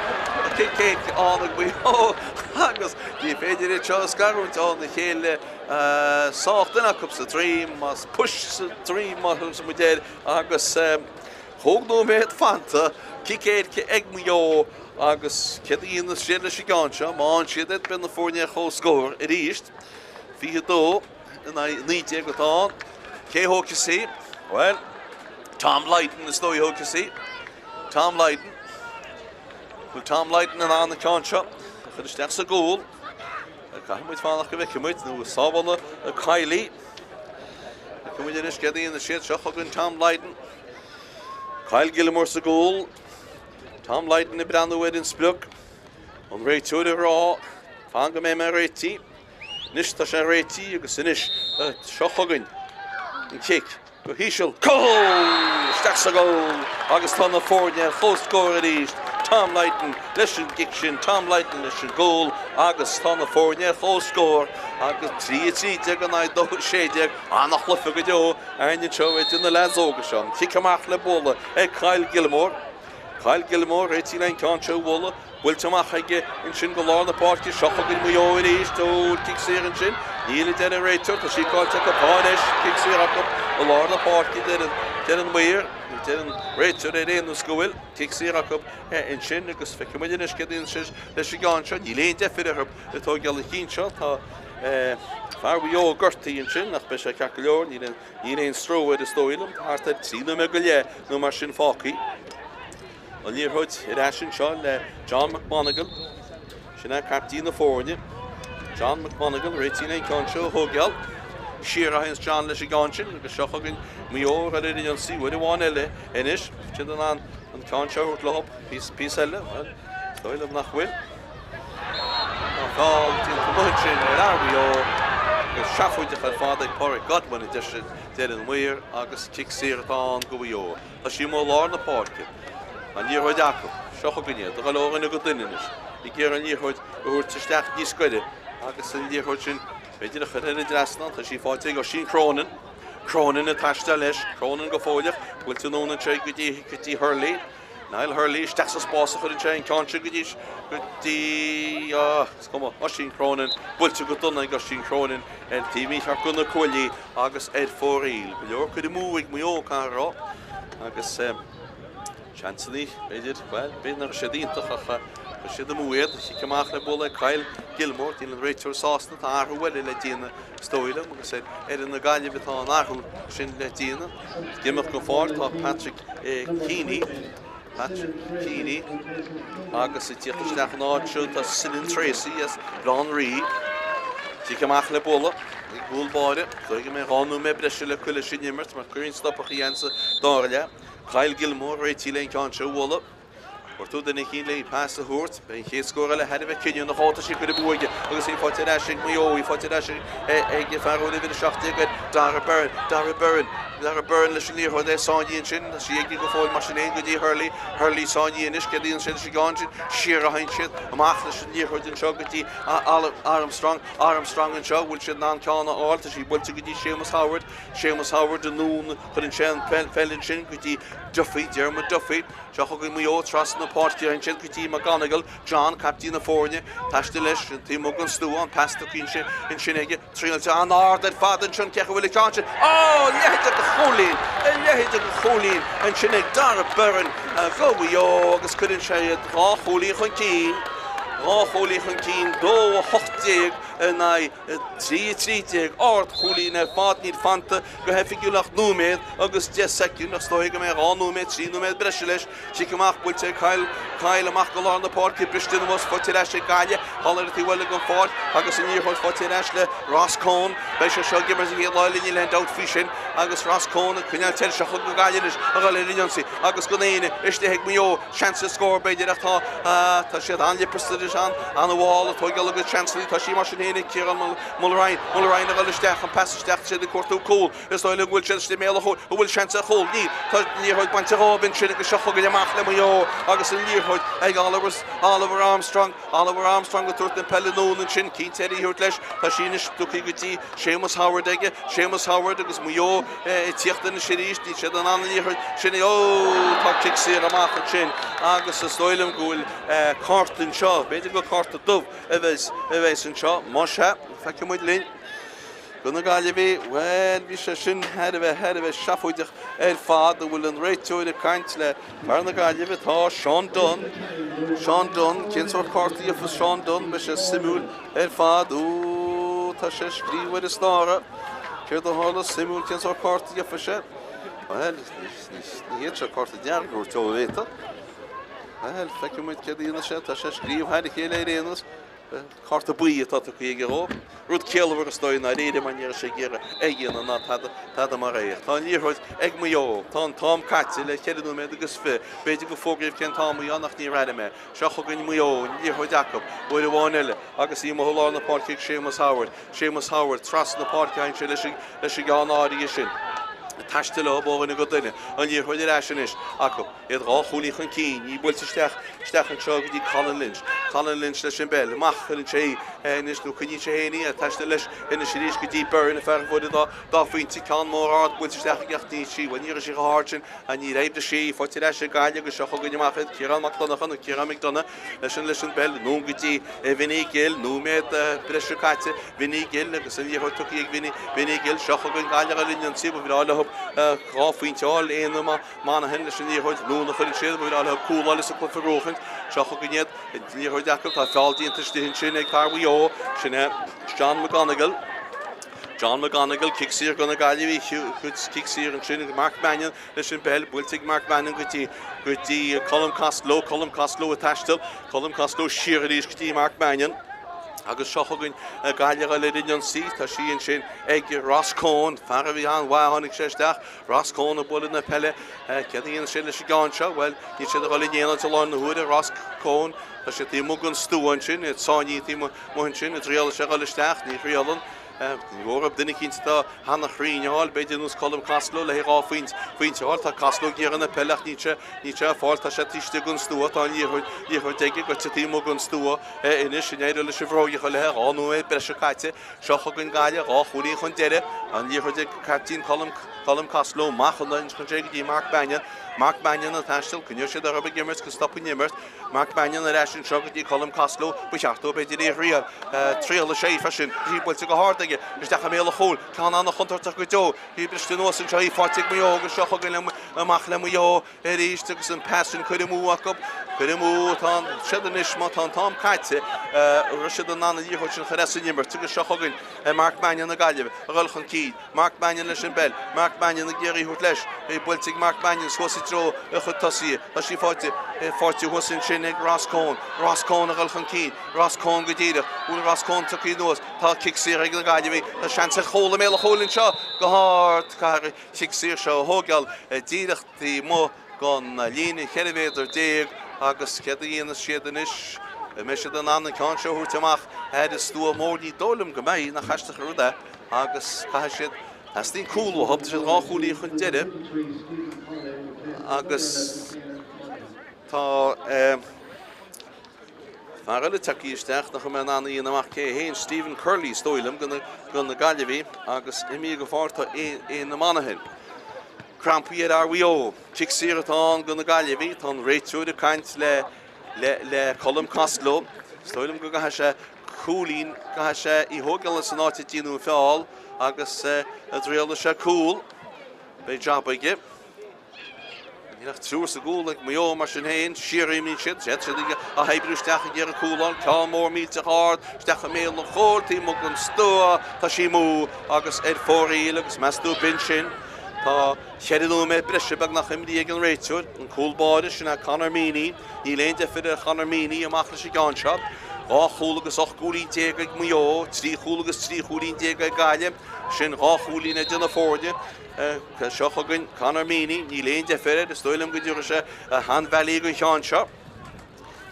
Kick on the Beo. Agus die feidir it shows garant on the hele soft in a cups of dream must push the dream must we did agus hog no met Fanta kick eg Beo agus kedi in the shelle shigancha man shit it been the fornia whole score it east fi do and I need to go on K hook you see well Tom Lighton the story hook you see Tom Lighton and on the concha de sterkste goal. Kan moet vandaag geweken moet. Nu Sabelle, Kylie. Kan we dus get in the shit. Schachgen Tom Lighton. Kyle Gilmore's goal. Tom Lighton in brand the in Spluk. On Ray to the raw. Fanga me Reti. Nicht das Reti. You can finish. Schachgen. Kick. Hischel. Goal. Sterkste goal. August on the forward. Close score at east. Tom Lighton, listen Giction, Tom Lighton, listen goal, August on the forward, full score, August 3-3, and I don't shade it, and a cliff of video, and you show it in the lads Auguston. Kickamach le bola, Kyle Gilmore, 89 concho wolla, Wiltamach in Shingle on the party, Shocking Beo in east, kicks here and Shin, nearly generator, the she called take a punish, kicks here up, a lot of the party didn't wear. Den Rachel in the school, kicks here up in Shin, because Fecumidin is getting the Shigan shot, you lay deaf it up, the Togalin shot, far we all Gertie in Shin, not Bishop Cacalor, you ain't straw with the Stoilum, after see the Megalia, no machine Falky. On your hood, it Ashen Sean, John McMonagall, Shina Captain the Fornia, John McMonagall, Rachel and Concho, Hogel. Ciarán John Leshiganchin, agus Shochan Beo a in on see what they want inis, Chidan an Concho Club, peace elle, Stoilum nach will. Call to Munchin, Beo, Shaffoid the father Páirc got when it did in Weir, August kicks here on Beo. A shimo Lord the Páirc. And year with Jacob, Shochan, the Galore in a good dinners. The gear and year who to stack discredit, August in year Hutchin. Weet je, de Drasland, als je fout tegen als je kronen het hashtag kronen gevolgd, wilt je nog een check die Hurley, Niall Hurley, sterkste spassen voor de chain, kanske die kom maar, als je kronen, wilt je goed doen als je kronen en team is haar kunnen koelen, agus Ed Foril, wil je de moe ik moet ook aan ro, agus chancely, weet je, wel, ben er gedient toch She the moed, she came out the ball Kyle Gilmore, in the Rachel Sauce, the Arhu, well, Latina, Stoilum, said, Ed in the Gaillimh with an Arhu, Shin Latina, Gimmock go forward, Patrick Keeney, August, it's Yachtan Archer, the Sin Tracy, yes, Blonde Reed, she came out the ball, the goal body, so you may run no maybe the Shilla Kullishin Yimmers, my green stop of the answer, Doria, Kyle Gilmore, Rachel and Concho Wallop. Wordt de Nikile pass the horse, ben je scoren ahead of a kid in the hot she could have boy. Because he fought it ashing Beo, he fought it ashing a Faro in the shaft ticket, Dara Burn, listen here, they saw you in Shin, she go for machine good Hurley saw you in Ishkadi and said she gone, sheer hind shit, a Machlish near her in Shogati, Armstrong and Shog, which should non Kana all, she went to get Seamus Howard, the noon, put in Shen, fell in Shin, Duffy, Dermot Duffy, Shocking Beo, trust in the party and Chelkity McGonagall, John, Captain of Fornia, Tashtilish, and Tim Mugan Stew on past the Kinshin in Shinega, Trial to Anar, that father and Shun Kekawilly Johnson. Oh, Cholin, and Shineg Dara Burren, go Beo, couldn't say it, Holy Hunkin, do Hochtig, na trí ort cholína fád níd fanta go hefigiúlach núméid agus 10 secún nach stoig go mé núméid 3 núméid breise leis si goach builte Cail amach go lá na Páirc bristin was fotireis Gaillimh hallar tí bhfuil go fád agus in níorthil fotireis le Roscón bei se seo gimmar hí láilíní le dat fisin agus Roscón cynneal tel se chug go Gaillimh a gáil rinionsaí agus go néine iste heag Maigh Eo chance scór beidir atá tá siad anlipristaidir an bháil atá geall agus chancelí tá sí mar sin héine Ciarán Mulrain a bhfuil isteach an passisteach sé de cuatú cúil is táil bhfuil chance mé a bhfuil chance a chóil ní tá níorthid bainte rábin sin go seo go amach le Maigh Eo agus in níorthid ag Oliver Armstrong go tuairt an Peile nóin sin cínte íúirt leis tá sínis dúchaí go dtí Seamus Howard agus Maigh Eo tíochtta na siríist ní siad an anna níorthid sinna tá tic siar amach an sin agus is dóilm gúil cartain seo beidir go carta dubh a bheits an seo má se feice muid linn Gonna Gaillimh well bhí sé sin head a bheith seafuideach fád a bhfuil an réiteúid a caint le mar na Gaillimh tá Sean Dunn cinúir cartaí a fa Sean Dunn be sé simúil fád tá sé scríomhfuid is stára céir do hála simúil cinúir cartaí a fa sé well ní héad se carta deargúir teo bhéta well feice muid cedíana sé tá sé scríomh heidir chéile réanas carta buí atá go ige Rud cealhar stoin na réidir man sé ggéire éigean ná tá mar réir. Tá níorthid ag Maigh Eo, tá Tom Caite le cheadú méid agus fi, beidir go fógriomh cén Tom annach ní raide me. Seo chu gin Maigh Eo, níorthid Jacob, bhfuil a bháin eile, agus í mothláán na Páirc Seamus Howard, tras na Páirc ein sé leis gáin áí sin. Taiste le bógan go duine an níorthid éis is acu iad rá chuúlaí chun cín í bhfuil steach an seo go dtí Colin Lynch leis sin bell machchan sé níos nó chuní sé héanaí a taiste leis ina siríos go dtí bur na fer bhfuil dá faointí can mór ád bhfuil steach gachtí sí bhain níor sé háirtin a ní réibh sí fáte leis Gaillimh go seo chugan amachchad Ciarán Macdonachan nó Ciarán Macdona leis sin bell nó go dtí vinní gil nó méid breise caite vinní gil agus an níorthid tuí ag vinní gil seo chugan Gaillimh a líon sí bhráile Ráfuinteáil éana mána hen leis níorthid lúna chuil siad bhfuil a cúláil is a clufa róchant seo chu gnéad níorthid acu tá fáildíonnta tíhin sin ag Maigh Eo sinna John McGonigal kicksír gona Gaillimh chud kicksír an sin Mark Mannion leis sin bell builtigh Mark Mannion go dtí Colm Costello a taistil Colm Costello siaradís go dtí Mark Mannion agus seo chugann Gaillimh le rinneon sí tá síon sin ag Roscón fear a bhí an bhaithannig séisteach Roscón a bula na Peile ceadaíon sin leis gáin seo well ní siad a gáil déanana a láin na huaide Roscón tá sé tí mugan stúin sin it sáinní tí muhin sin it réal se gáil isteach ní réalan Yorab duine cinnta hána chríneáil beidir nús Colm Costello le rá faointeáil tá Costello géaran na Peileach ní se fáil tá sé tíiste gon stúa tá níorthid deige go tí gon stúa inis sin éidir le sibhróidecha le ránú é breise caite seo chugann Gaillimh rá chuúlaí chun deire an níorthid cartín Colm Costello machchan na chun dé dtí Mark Mannion a taistil cynneir sé ar gimmert go stoppa nimmert Mark Mannion a réis sin seo go dtí Colm Costello buteachú beidir é rial tríal sé fesin hí builte go hádaige is decha méle chóil cean anna chuntarach go deo hí briste nó sin seo fáte Maigh Eo go seo chugann amach le Maigh Eo ríiste agus an passin chuir mú acu tá seanis má tá Tom Caite ru siad an anna díthir sin choréasa nimmert tugus seo chugann Mark Mannion na Gaillimh a ghilchan cíd Mark Mannion leis an bell Mark Mannion na géirí thuirt leis é builtigh Mark Mannion scosa tro a chud tosaí tá sí fáte thusin sin ag Roscón a ghilchan cíd Roscón go dtíireach bhfuil Roscón tuí nuas tá kicksír ag na Gaillimh tá seansa chola méle chólinn seo go háart kicksír seo thógeall díirechtaí mó gan lína cheirvéidir déag agus ceadaíana siad inis me sé an anna cean seo thuirteach is stú mórdí dólam go méid na chaisteach ruda agus cai siad as tín cool hab sé ráchúlaí chun deire agus tá mar eile takeíisteach nach me anna íon amach cé héin Stephen Curley stoilm gon na Gaillimh agus imí go fáta é na manahin. Crampaíad Maigh Eo, kicksír atá gon na Gaillimh tá réitúide caint le Colm Costello stoilm go gathe sé coolín gathe sé í thógeall san áte díú feáil agus a réalda sé cool bei job aige Nach trúr sa gúil like Maigh Eo mar sin hain, Ciarán mín sin, a heibbrú steach a ggéar a cúlán, Calmór míl a hard, steach a méil na chóir, tí mo gon stua, tá sí mú agus fórí agus meastú bin sin. Tá Céadaoin me brise bag nach imdí ag an réitúr, an cúlbáide sin a Conarmíní, ní léon defid a Conarmíní amach leis i gánseo. Gá chúl agus 8 gúlín déag ag Maigh Eo, 3 chúl agus 3 gúlín déag ag Gaillimh, sin 8 gúlín a duna fórde. Seach agan Conarmíní, ní léon defid, is dóilm go dúra se a Han Valley go gánseo.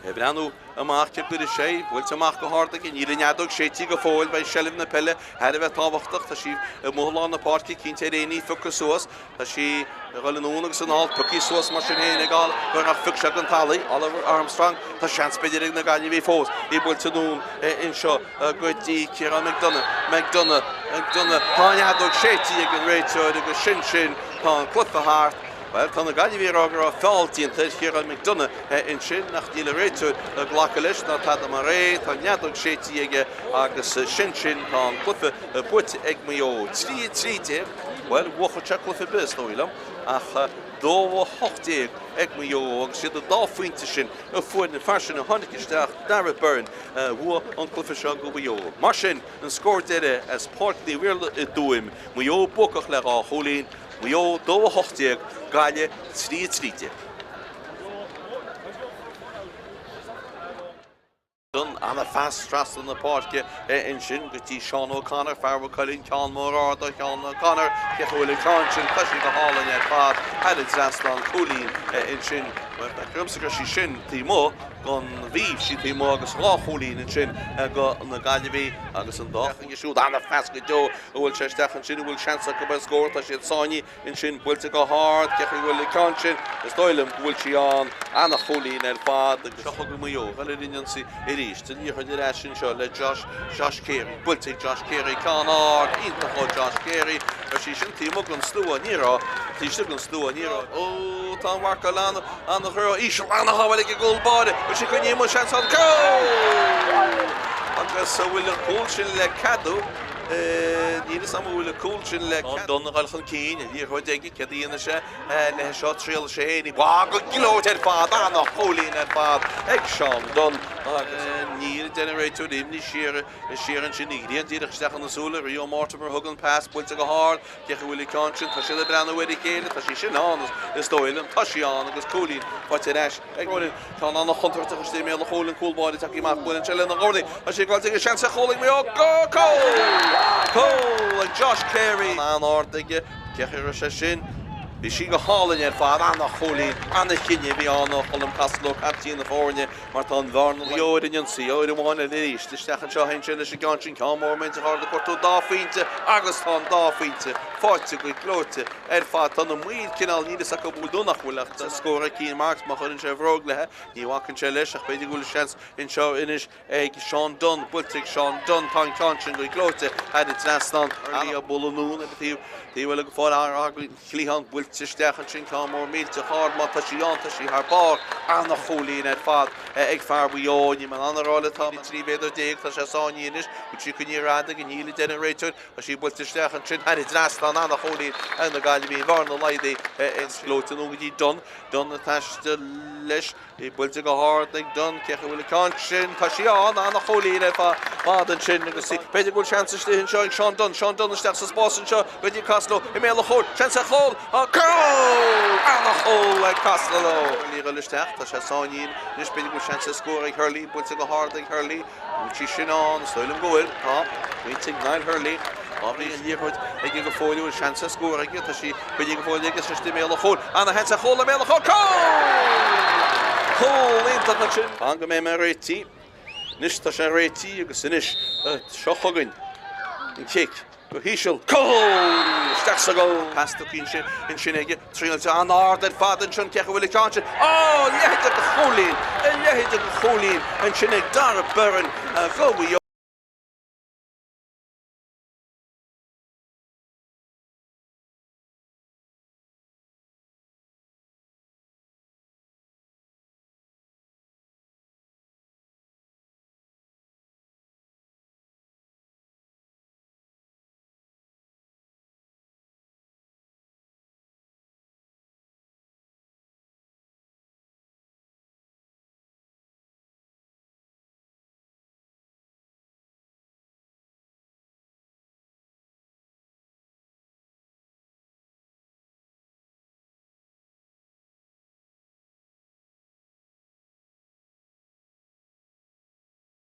Brenú amach ceap go sé, bhfuil amach go háda gin, ní leadog sétí go fóil bei Gaillimh na Peile, head a bheith tábhachtach, tá sí móthláán na Páirc cinnte réí fuca suas, tá sí Gaillimh agus an áil pucí suas mar sin héana gáil, gur nach fuc se an talaí, Oliver Armstrong, tá seans beidir na Gaillimh fós, í bhfuil tanún in seo goidtí Ciarán McDonagh, tá leadog sétí ag an réiteoid agus sin tá an clufa háart. Well, tá na Gaillimh agur a fáiltíín Ciarán McDonagh in sin nach díle réiteoid a ghlacha leis ná tá mar ré, tá leadog sétí aige agus sin tá an clufa buite ag Maigh Eo. Trí, well, bhuacha clufa bis nóilm, ach dóha 8 ag Maigh Eo agus siad a dáfuinte sin a fuair na farsin a honicisteach dar a burn bhua an clufa seo go Maigh Eo. Mar sin an scór deire as Páirc ní Iarlath i Tuaim, Maigh Eo bucach le á cholín, Maigh Eo dóha 8 Gaillimh 3. Done and a fast thrust in the Páirc in sin go tí Seán O'Connor, Fearr Cullen, Calmór Arda, Seán O'Connor, Ceachúil Conshin, Cushy go Hálan at Fad, had it Zastan Coolín in sin. Grimsagur sí sin tí mó gon bhíh sí tí mó agus láthúlín in sin go na Gaillimh agus an dáchan siúd anna fast go dó a bhfuil sé stechan sin bhfuil seansa go bheith scóir tá siad sáinní in sin bhfuilte go hard ceachúil Conshin is dóilm bhfuil sí an anna chólín ar fad agus seach go Maigh Eo bhfuil rinnean sí i ríis den níor de sin seo le Josh Carey bhfuilte Josh Carey Connacht ítach ó Josh Carey a sí sin tí mó gon slúa nírá tí si gon slúa nírá ó tá marca lana an chur ísio anna hafuil ag gúlbáide but she couldn't even chance on goal. Agus bhfuil an cúil sin le cadú nílas am bhfuil an cúil sin le donna galchan cín í chuid ag cadíana se le seo tríal sé héanaí bá go gilóid ar fad anna cholín ar fad ag Seán Dunn níl generator imní Ciarán sin íríon díireach stechan na súla Rio Mortimer thugann pass builte go hard cecha bhfuil Conshin tá siad a brenn bhfuil chéile tá sí sin an is dóilm tá sí an agus cholín fáte eis ag bhfuil tá anna chuntarta agus té mé le cholainn cúlbáide take má buin se le na gcónaí a sé gáil ag seansa cholainn Maigh Eo go Cole and Josh Carey an ordaige ceachar sé sin bhí sí go hálainn ar fad anna cholín anna cinne bhí anna cholam castló captíí na fórne mar tá an bharna leoiríonn sí óid amháinna níos de stechan seo hain sin sé gan sin cámór mente háda cortú dáfinte agus tá dáfinte fáte go glóte ar fad tá na muid cinál nílas a go búdúnach bhfuileach a scóra cín marks má chuann sé bhróg lethe níhacann sé leis ach beidir gúil seans in seo inis ag Seán Dunn builteigh Seán Dunn tá Conshin go glóte had it trastan early a bullanún a tí bhfuil go fáil aglaí chlíhan builte stechan sin cámór mílte hard má tá sí an tá sí haar bar anna cholín ar fad ag Fearr Maigh Eo ní man anrála tá trí bhéidir déag tá sé sáinní inis go tí chun ráda go níla generator a sí builte stechan sin had it trastan anna cholín an na Gaillimh bharna laidí in slótan ó dí Dunn na taiste leis I builte go hard ag Dunn cecha bhfuil Conshin tá sí an anna cholín ar fad an sin agus sí beidir gúil seansa slíonn seo ag Seán Dunn isteach sa spásan seo beidir Castló I mé le chóil seansa chóil a goal anna chóil ag Castló líra listeach tá sé sáinín níos beidir gúil seansa scóir ag Hurley builte go hard ag Hurley tí sin an stoilm gohfuil tá buinte Niall Hurley Bhí an díorchuid ag go fóilú seansa scóir aige tá sí beidir go fóil agus sé mé le chóil anna hensa chóil a mé le chóil Cole intach na sin an go mé me réití Nis tá sé réití agus inis seo chugainn in kick go híisiil Cole steach sa go pasta cín sin in sin aige tríalte an ard ar fad an sin cecha bhfuil Conshin lehéide go cholín lehéide go cholín an sin ag dar a burin go Maigh Eo